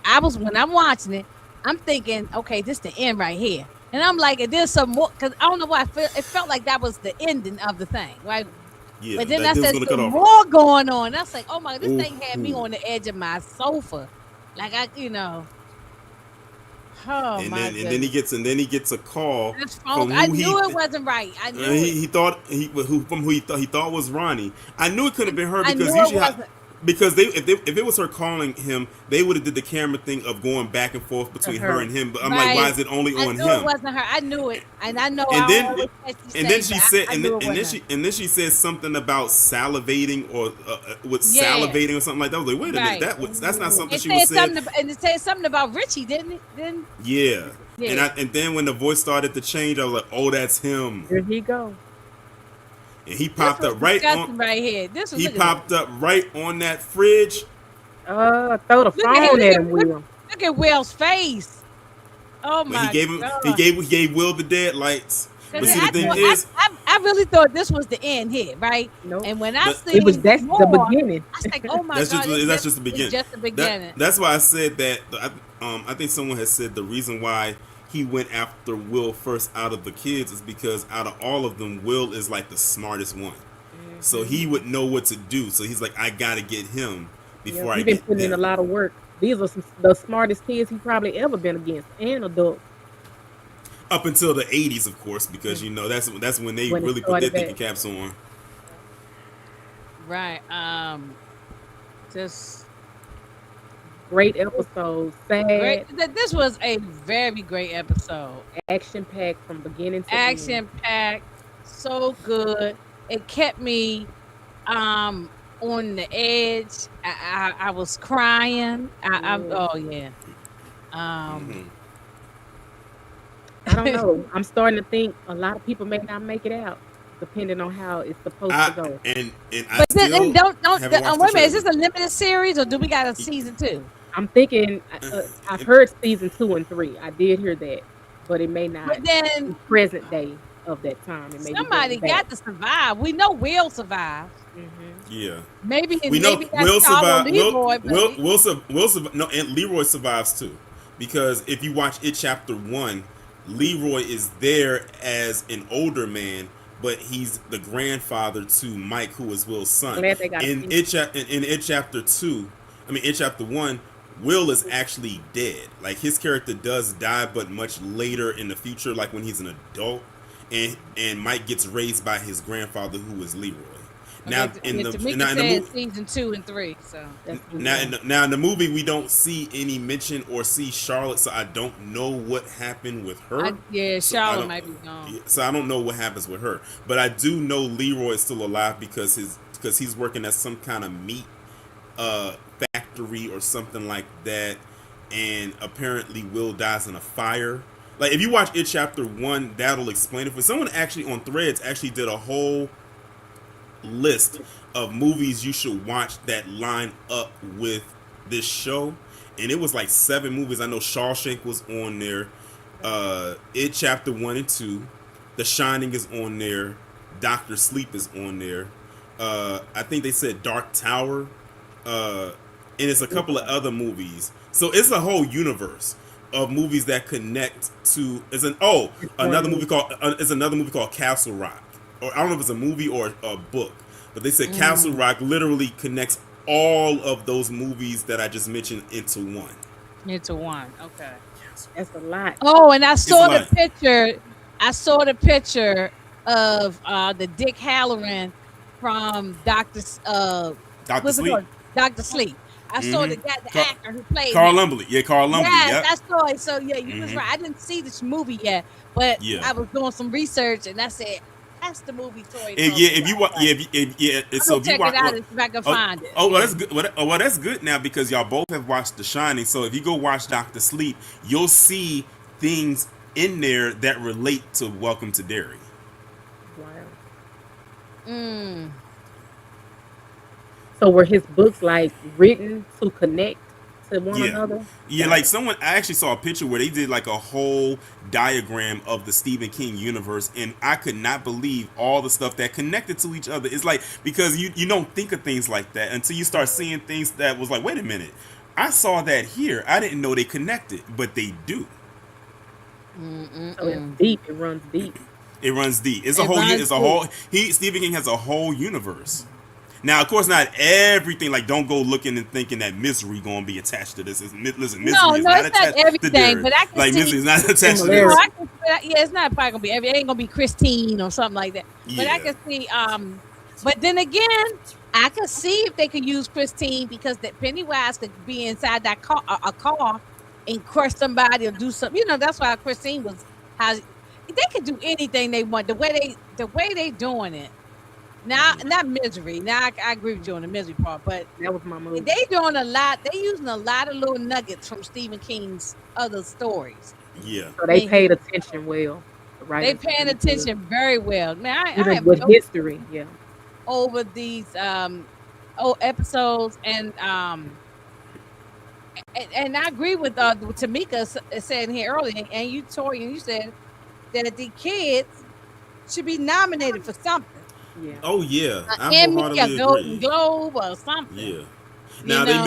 I was when I'm watching it, I'm thinking, okay, this the end right here, and I'm like, there's some more because I don't know why it felt like that was the ending of the thing, right? Yeah. But then that I dude's said gonna cut some off. more going on. I was like, oh my, this Ooh, thing had me ooh. on the edge of my sofa, like oh and my then goodness. and then he gets a call This from phone, I who knew he it wasn't right. I knew he it. thought he thought was Ronnie. I knew it couldn't have been her I because knew it usually wasn't. because if it was her calling him, they would have did the camera thing of going back and forth between her and him. But I'm like, why is it only I on knew it him? wasn't her. I knew it, and I know. And I then always catch these and then things, she but said I and knew then, it wasn't her. and then she said something about salivating or with Yeah. salivating or something like that. I was like, wait a Right. minute, that's not something It she said was saying. something, and it said something about Richie, didn't it? Didn't? Yeah. Yeah. And then when the voice started to change, I was like, oh, that's him. There he go. And he popped This was up right disgusting on. right here. This was He look at popped up right on that fridge. Throw the Look at phone him, at him, Will. Look at Will's face. Oh When my he gave him, God. he gave Will the dead lights. But see, the thing is, I really thought this was the end here, right? Nope. And when I But- seen That's more, the beginning. I was like, oh my that's God, just just the beginning. It's just the beginning. That's why I said that. I think someone has said the reason why he went after Will first out of the kids is because out of all of them, Will is like the smartest one. So he would know what to do. So he's like, I gotta get him before I He's been get putting in a them. lot of work. These are the smartest kids he probably ever been against, and adults. Up until the 80s, of course, because you know that's when they When it really put their started thinking back. caps on. Right. Just Great episode. Sad, great. This was a very great episode. action packed from beginning to Action packed, so good. It kept me on the edge. I was crying. Oh yeah. Mhm. I don't know. I'm starting to think a lot of people may not make it out, depending on how it's supposed to go. And I But still then, don't haven't watched wait a the minute. Is this trailer. a limited series or do we got a season 2? I'm thinking. I've heard season 2 and 3. I did hear that. but it may not But then be present day of that time. It may be somebody going back. got to survive. We know Will survives. Hmm. Yeah. Maybe We know maybe Will that's all on survive. Leroy, but No, and Leroy survives too, because if you watch it chapter 1, Leroy is there as an older man, but he's the grandfather to Mike, who is Will's son. Glad they got a In it chapter 2, I mean in chapter 1, Will is actually dead. Like his character does die, but much later in the future, like when he's an adult, and Mike gets raised by his grandfather, who is Leroy. Now in the movie, season 2 and 3. So now in the movie, we don't see any mention or see Charlotte, so I don't know what happened with her. Charlotte might be gone. So I don't know what happens with her, but I do know Leroy is still alive because he's working at some kind of meat factory or something like that, and apparently Will dies in a fire. Like if you watch it chapter 1, that'll explain it. For someone actually on Threads actually did a whole list of movies you should watch that line up with this show, and it was like 7 movies. I know Shawshank was on there, it chapter 1 and 2, The Shining is on there, Doctor Sleep is on there, I think they said Dark Tower, and it's a couple of other movies. So it's a whole universe of movies that connect to. Another movie called Castle Rock. Or I don't know if it's a movie or a book, but they said Castle Rock literally connects all of those movies that I just mentioned into one. Okay. That's a lot. Oh, and I saw the picture. I saw the picture of the Dick Halloran from Doctor Sleep. Dr. Sleep. I saw the actor who played Carl Lumbly. Yeah, Carl Lumbly. Yes, I saw it. So yeah, you was right. I didn't see this movie yet, but I was doing some research and I said, that's the movie Toy. So if you watch it out if I can find it. Oh, well, that's good. Well, that's good now because y'all both have watched The Shining. So if you go watch Dr. Sleep, you'll see things in there that relate to Welcome to Derry. Wow. So were his books like written to connect to one another? Yeah, like I actually saw a picture where they did like a whole diagram of the Stephen King universe, and I could not believe all the stuff that connected to each other. It's like, because you don't think of things like that until you start seeing things that was like, wait a minute, I saw that here. I didn't know they connected, but they do. So it's deep. It runs deep. It runs deep. Stephen King has a whole universe. Now, of course, not everything. Like, don't go looking and thinking that Misery gonna be attached to this. Misery is not attached to Derry. But I can see Misery is not attached to this. It's not probably gonna be. It ain't gonna be Christine or something like that. But I can see. But then again, I could see if they could use Christine, because that Pennywise could be inside that car, a car, and crush somebody or do something. That's why Christine was. How they could do anything they want. The way they doing it. Now, not Misery. Now, I agree with you on the Misery part, but that was my movie. They doing a lot. They using a lot of little nuggets from Stephen King's other stories. Yeah. So they paid attention well. They paying attention very well. Man, I have with history. Yeah. Over these episodes, and I agree with Tamika said here earlier, and you, Tori, and you said that the kids should be nominated for something. Yeah. Oh yeah, an Emmy, a Golden Globe, or something. Yeah. Now they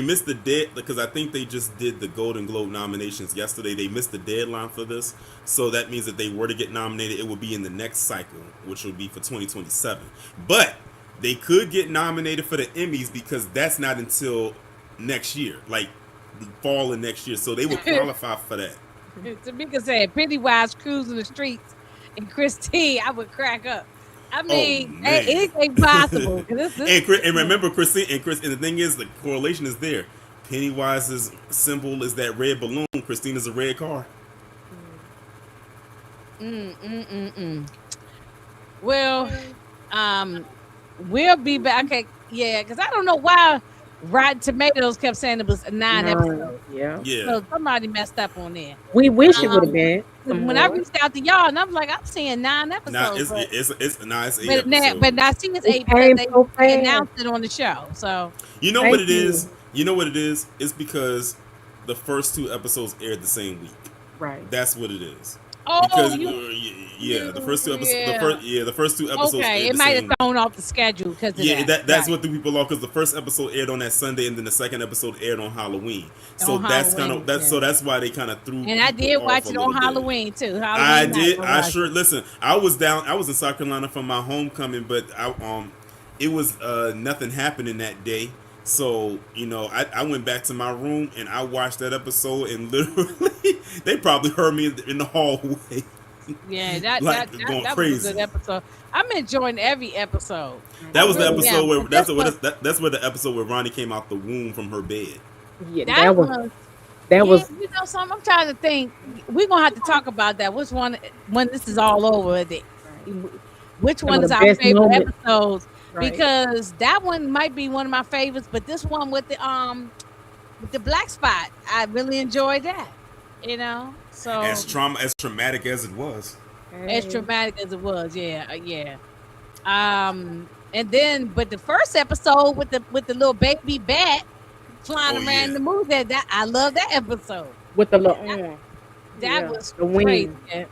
missed the dead, because I think they just did the Golden Globe nominations yesterday. They missed the deadline for this, so that means that they were to get nominated, it would be in the next cycle, which will be for 2027. But they could get nominated for the Emmys because that's not until next year, like fall of next year. So they would qualify for that. Tamika said Pennywise cruising the streets, and Christine, I would crack up. I mean, anything possible. And remember, Christine and the thing is, the correlation is there. Pennywise's symbol is that red balloon. Christine is a red car. Well, we'll be back. Okay, yeah, because I don't know why Rotten Tomatoes kept saying it was 9 episodes. Yeah. So somebody messed up on there. We wish it would have been. When I reached out to y'all, and I'm like, I'm seeing 9 episodes. Nah, it's 8 episodes. But I see it's 8 because they announced it on the show. So you know what it is? You know what it is? It's because the first 2 episodes aired the same week. Right. That's what it is. Oh, Because the first two episodes, yeah. the first two episodes Okay, aired it the might have same. thrown off the schedule because of Yeah, that. that's Right. what threw people off because the first episode aired on that Sunday, and then the second episode aired on Halloween. So On that's kind of Halloween, yeah. that's why they kind of threw And I people did off watch a it little on bit. Halloween too. I Halloween night. did. I watched sure it. listen. I was down. I was in South Carolina for my homecoming, but it was nothing happening that day. So I went back to my room and I watched that episode, and literally they probably heard me in the hallway. Yeah, that Like, that, going that was a crazy. good episode. I'm enjoying every episode. That I was the really episode am. where But that's this where was- that's where the episode where Ronnie came out the womb from her bed. Yeah, that that was was. that was You know something? I'm trying to think. We're gonna have to talk about that. Which one? When this is all over, which Some one of is the our best favorite moments. episodes? right. Because that one might be one of my favorites, but this one with the black spot, I really enjoyed that. So As traumatic as it was. as traumatic as it was, yeah. And then, but the first episode with the little baby bat flying Oh, around yeah. the moon, that I love that episode. with the little arm. That Yeah, was the wing. crazy. Yeah.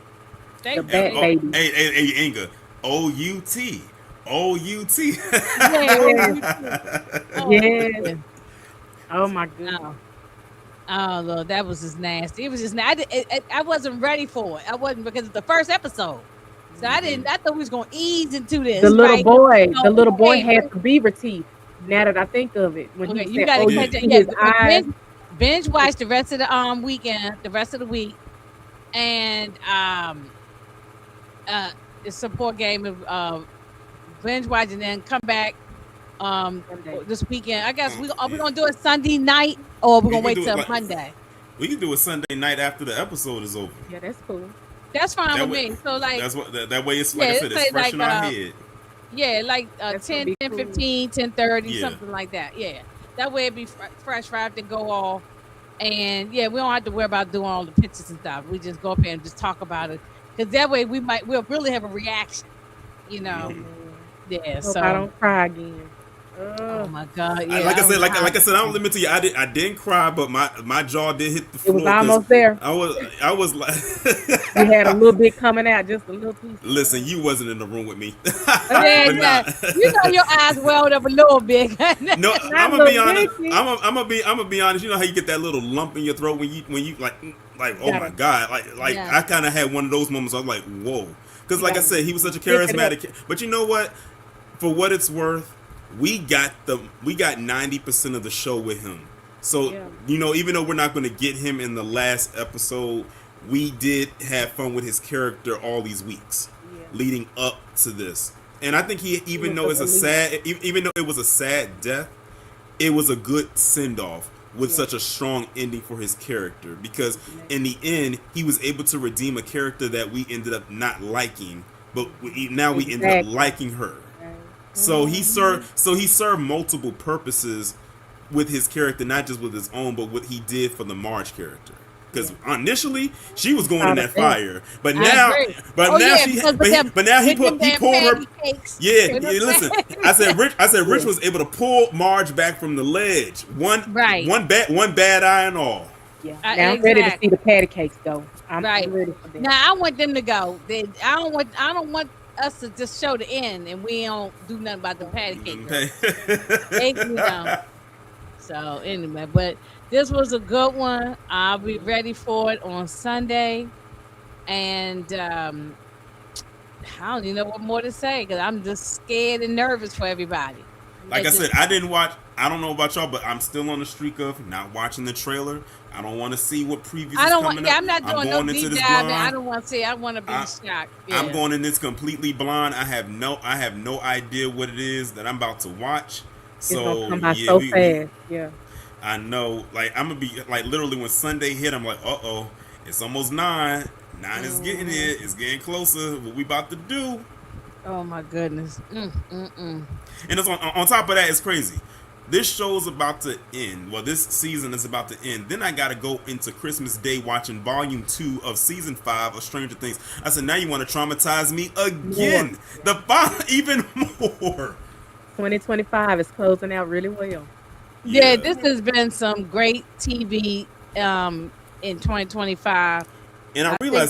The bat Oh, baby. hey, Inga. OUT. OUT. Oh, Yes. Oh my goodness. no. Oh Lord, that was just nasty. It was just I wasn't ready for it. I wasn't, because it's the first episode, so I thought we was gonna ease into this. The little right? boy, So, the little boy okay. had the beaver teeth. Now that I think of it, when Okay, he you said, gotta "Oh, catch you it. see Yeah, his eyes," binge watch the rest of the weekend, the rest of the week, and the support game of binge watch, and then come back Sunday. this weekend. I guess are we gonna do it Sunday night, or we're We gonna can wait do it till like- Monday? We can do it Sunday night after the episode is over. Yeah, that's cool. That's fine That with way- me. So like, That's what that way it's like Yeah, I said, it's it's fresh like, in our head. yeah, like That's gonna 10, be 10, cool. 15, 10:30, Yeah. something like that. Yeah, that way it'd be fresh right after go off. And yeah, we don't have to worry about doing all the pictures and stuff. We just go up here and just talk about it, because that way we'll really have a reaction. Mhm. Yeah. Hope So I don't cry again. oh my God, yeah. Like I said, was like I said, I don't limit to you. I didn't cry, but my jaw did hit the It floor. was 'cause almost there. I was like, You had a little bit coming out, just a little piece. listen, you wasn't in the room with me. Yeah, But yeah. nah. You know your eyes welled up a little bit. No, Not I'm gonna be little honest. bitty. I'm gonna be honest. You know how you get that little lump in your throat when you like oh Gotta- my God, like Yeah. I kind of had one of those moments. I was like, whoa, because like I gotta said, he was such a pick it up. charismatic. But you know what? For what it's worth, we got 90% of the show with him. So Yeah. even though we're not going to get him in the last episode, we did have fun with his character all these weeks Yeah. leading up to this. And I think even though was it's a a sad, even though it was a sad death, it was a good send off with Yeah. such a strong ending for his character, because in the end he was able to redeem a character that we ended up not liking, but now we ended up Exactly. liking her. So he served multiple purposes with his character, not just with his own, but what he did for the Marge character. Because initially she was going in that fire, but I now, agree. but Oh, now yeah, she, because but now he with them he damn pulled her. patty cakes. Yeah, You know yeah, what I'm listen. saying? I said Rich was able to pull Marge back from the ledge. One bad eye and all. Yeah. Now I'm ready to Exactly. see the patty cakes go. I'm Right. ready for that. Now I want them to go. I don't want us to just show the end and we don't do nothing about the patty cake. Okay. So anyway, but this was a good one. I'll be ready for it on Sunday, and I don't even know what more to say, because I'm just scared and nervous for everybody. Like I said, I didn't watch. I don't know about y'all, but I'm still on the streak of not watching the trailer. I don't want to see what previews is coming up. I'm not doing no going into deep this dive. blind. I don't want to see. I want to be shocked. Yeah. I'm going in this completely blind. I have no idea what it is that I'm about to watch. It's So gonna come by yeah, so fast. Yeah. I know. Like I'm gonna be like literally when Sunday hit, I'm like, it's almost 9. 9 is getting here. It's getting closer. What we about to do? Oh my goodness. And it's on top of that, it's crazy. This show's about to end. Well, this season is about to end. Then I gotta go into Christmas Day watching Volume 2 of Season 5 of Stranger Things. I said, now you want to traumatize me again? Even more. 2025 is closing out really well. Yeah, this has been some great TV in 2025. And I I think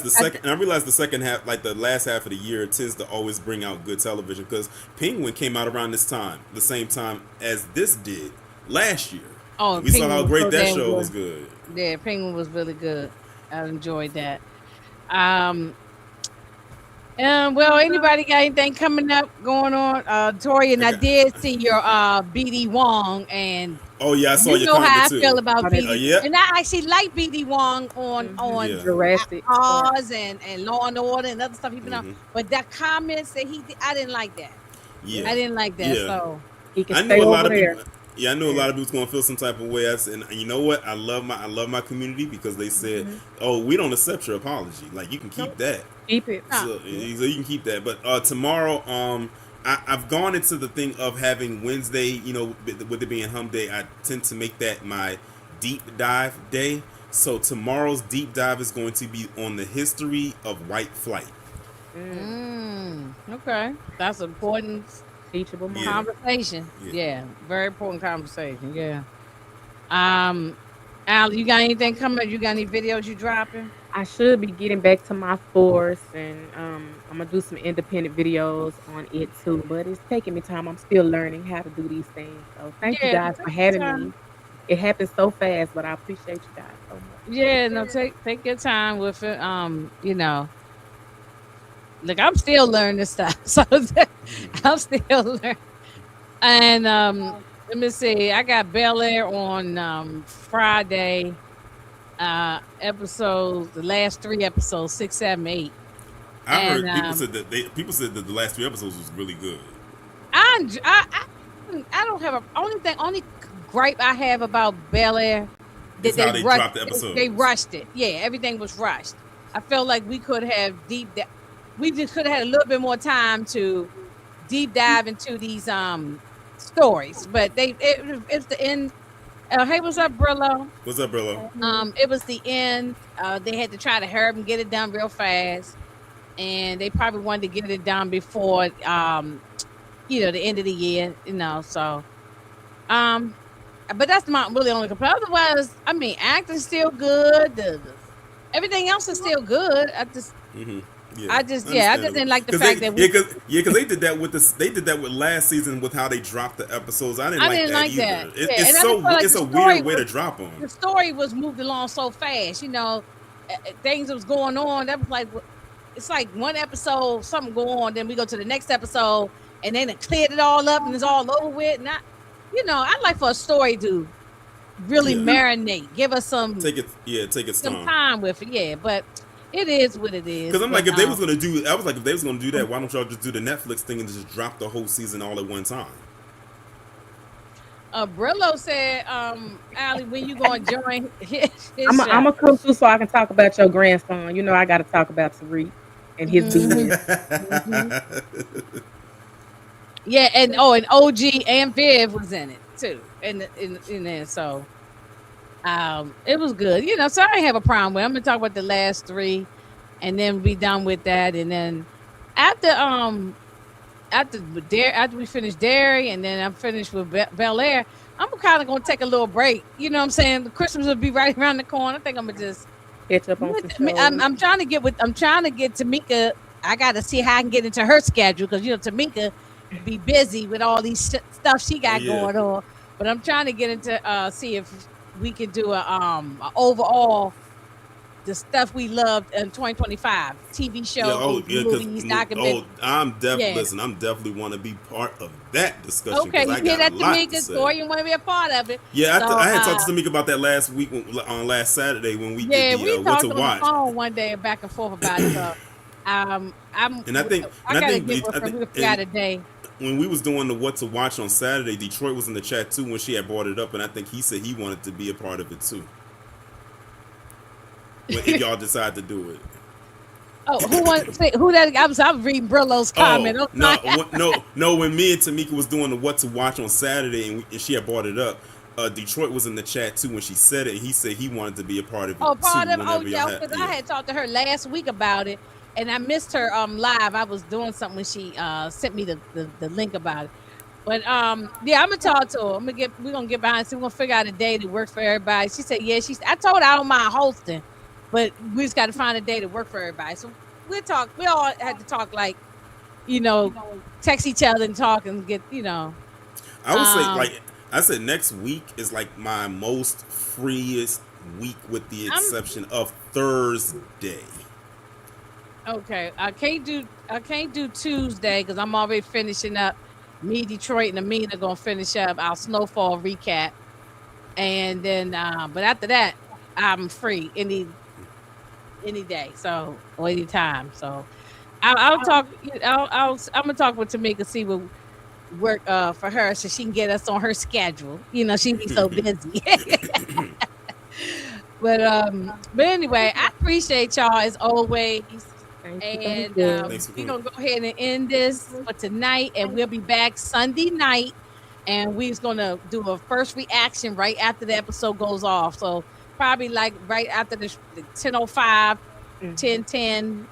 realized the second half, like the last half of the year, tends to always bring out good television because Penguin came out around this time, the same time as this did last year. oh, And we saw Penguin how was great so that damn show was good. good. Yeah, Penguin was really good. I enjoyed that. Um, well, anybody got anything coming up going on? Tori, and I I got, did see your BD Wong, and oh yeah, I saw you your know comment how I too. feel about Oh, that's BD, Yep, and I actually like BD Wong on yeah, Jurassic Park. Oz and Law and Order and other stuff he been on. hmm But that comments that he did, I didn't like that. yeah, I didn't like that. yeah. So He can I knew stay a lot over of people. there. Yeah, I knew a Yeah. lot of people was gonna feel some type of way. And you know what? I love my community because they said, Hmm. "Oh, we don't accept your apology. Like you can keep Nope. that." Keep it. no, So, Yeah. so you can keep that. But tomorrow, I've gone into the thing of having Wednesday. You know, with it being Hum Day, I tend to make that my deep dive day. So tomorrow's deep dive is going to be on the history of white flight. Mm. okay, that's important Teachable Yeah, moment. conversation. yeah. Yeah, very important conversation. Yeah. Um, Al, you got anything coming up? You got any videos you dropping? I should be getting back to my force, and I'm gonna do some independent videos on it too. But it's taking me time. I'm still learning how to do these things. So thank you Yeah, guys for take your having time. me. It happened so fast, but I appreciate you guys so much. Yeah, no, take your time with it. Look, I'm still learning this stuff, so I'm still learning. And let me see, I got Bel Air on Friday. Episodes, the last three episodes, 6, 7, 8, I and heard people said that the last three episodes was really good. I, enj- I don't have a only gripe I have about Bel Air that It's how they dropped the they episodes. rushed it. Yeah, everything was rushed. I felt like we could have we just could have had a little bit more time to deep dive into these stories, but it's the end. Hey, what's up, Brillo? What's up, Brillo? It was the end. They had to try to hurry up and get it done real fast, and they probably wanted to get it done before the end of the year. So um, but that's my really only complaint. Otherwise, I mean, acting's still good. Everything else is still good. Hmm. Yeah, I just understandable. didn't like the Cause fact they, that yeah, cause they did that with this. They did that with last season with how they dropped the episodes. I didn't I like didn't that like either. that. It, Yeah, and it's I just so felt like it's the a story weird way to was drop them. the story was moved along so fast. Things that was going on. That was like it's like one episode, something go on, then we go to the next episode, and then it cleared it all up and it's all over with. And I'd like for a story to really Yeah, marinate, give us take its some time. time with it. Yeah, but it is what it is. Because I'm But like, if they was gonna do, I was like, if they was gonna do that, why don't y'all just do the Netflix thing and just drop the whole season all at one time? Brillo said, Allie, when you gonna join his I'm show? gonna come through so I can talk about your grandson. You know, I got to talk about Tariq and his Hmm. BS. Hmm. Yeah, and OG and Viv was in it too, in there. So it was good. So I didn't have a problem with it. I'm gonna talk about the last three, and then be done with that. And then after after we finish Derry, and then I'm finished with Bel Air, I'm kind of gonna take a little break. You know what I'm saying? The Christmas will be right around the corner. I think I'm gonna just Catch up on some shows. I'm trying to get Tamika. I got to see how I can get into her schedule because Tamika be busy with all these stuff she Oh got yeah, going on. But I'm trying to get into see if we can do a overall the stuff we loved in 2025 TV yeah. Oh shows, yeah, because movies, documentaries. I'm definitely Yeah. listen. I'm definitely want to be part of that discussion Okay, because I you hear got a that, lot to Tamika? say. Story, you want to be a part of it? Yeah, So I had talked to Tamika about that last week on last Saturday when we did yeah, the we what to talked on the watch. phone one day back and forth about it. So I'm And I think, I and I gotta think, get with I her. think We forgot a day. when we was doing the what to watch on Saturday, Detroit was in the chat too when she had brought it up, and I think he said he wanted to be a part of it too. If y'all decide to do it. Oh, who that? I was reading Brillo's comment. Oh no, no! When me and Tamika was doing the what to watch on Saturday, and she had brought it up, Detroit was in the chat too when she said it. And he said he wanted to be a part of it Oh, too. part of Whenever yeah, y'all had, because I had talked to her last week about it, and I missed her live. I was doing something when she sent me the link about it. But yeah, I'm gonna talk to her. We're gonna get behind. See, we're gonna figure out a day that works for everybody. She said, yeah. I told her I don't mind hosting. but we just got to find a day to work for everybody. So we'll talk. We all had to talk like, text each other and talk and get, I would say, Um, like I said, next week is like my most freest week, with the exception of Thursday. Okay, I can't do Tuesday because I'm already finishing up. Me, Detroit, and Amina gonna finish up our snowfall recap, and then but after that, I'm free any day, so or any time. So I'll talk. I'm gonna talk with Tamika, see what work for her so she can get us on her schedule. She be so busy. But anyway, I appreciate y'all as always. Thank you. And Thank you. Thanks for we're coming. gonna go ahead and end this for tonight, and we'll be back Sunday night, and we're gonna do a first reaction right after the episode goes off. So probably like right after the 10:05, 10:10.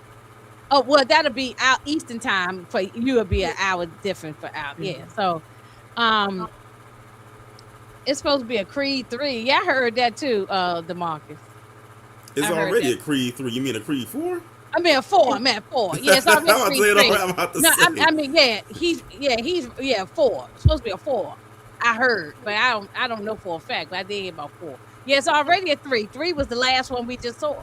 Oh well, that'll be out Eastern time for you. Will be an hour different for out. Yeah. So it's supposed to be a Creed 3. Yeah, I heard that too, DeMarcus. It's I heard already that. a Creed 3. You mean a Creed 4? I mean 4. I meant 4. Yeah, it's already I'm about to Creed say it 3. I'm about to No, say. I mean, he's 4. It's supposed to be a 4. I heard, but I don't know for a fact. But I did hear about 4. Yeah, it's already a 3. 3 was the last one we just saw.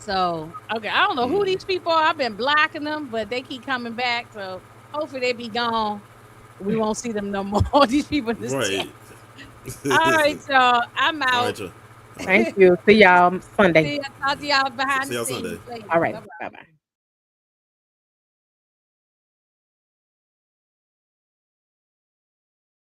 So okay, I don't know who these people are. I've been blocking them, but they keep coming back. So hopefully they be gone. We won't see them no more. These people in this chat. Right. All right, y'all. I'm All out. right, y'all. Thank you. See y'all Sunday. See, talk to y'all behind See the y'all scenes Sunday. later. All right. Bye-bye. Bye bye.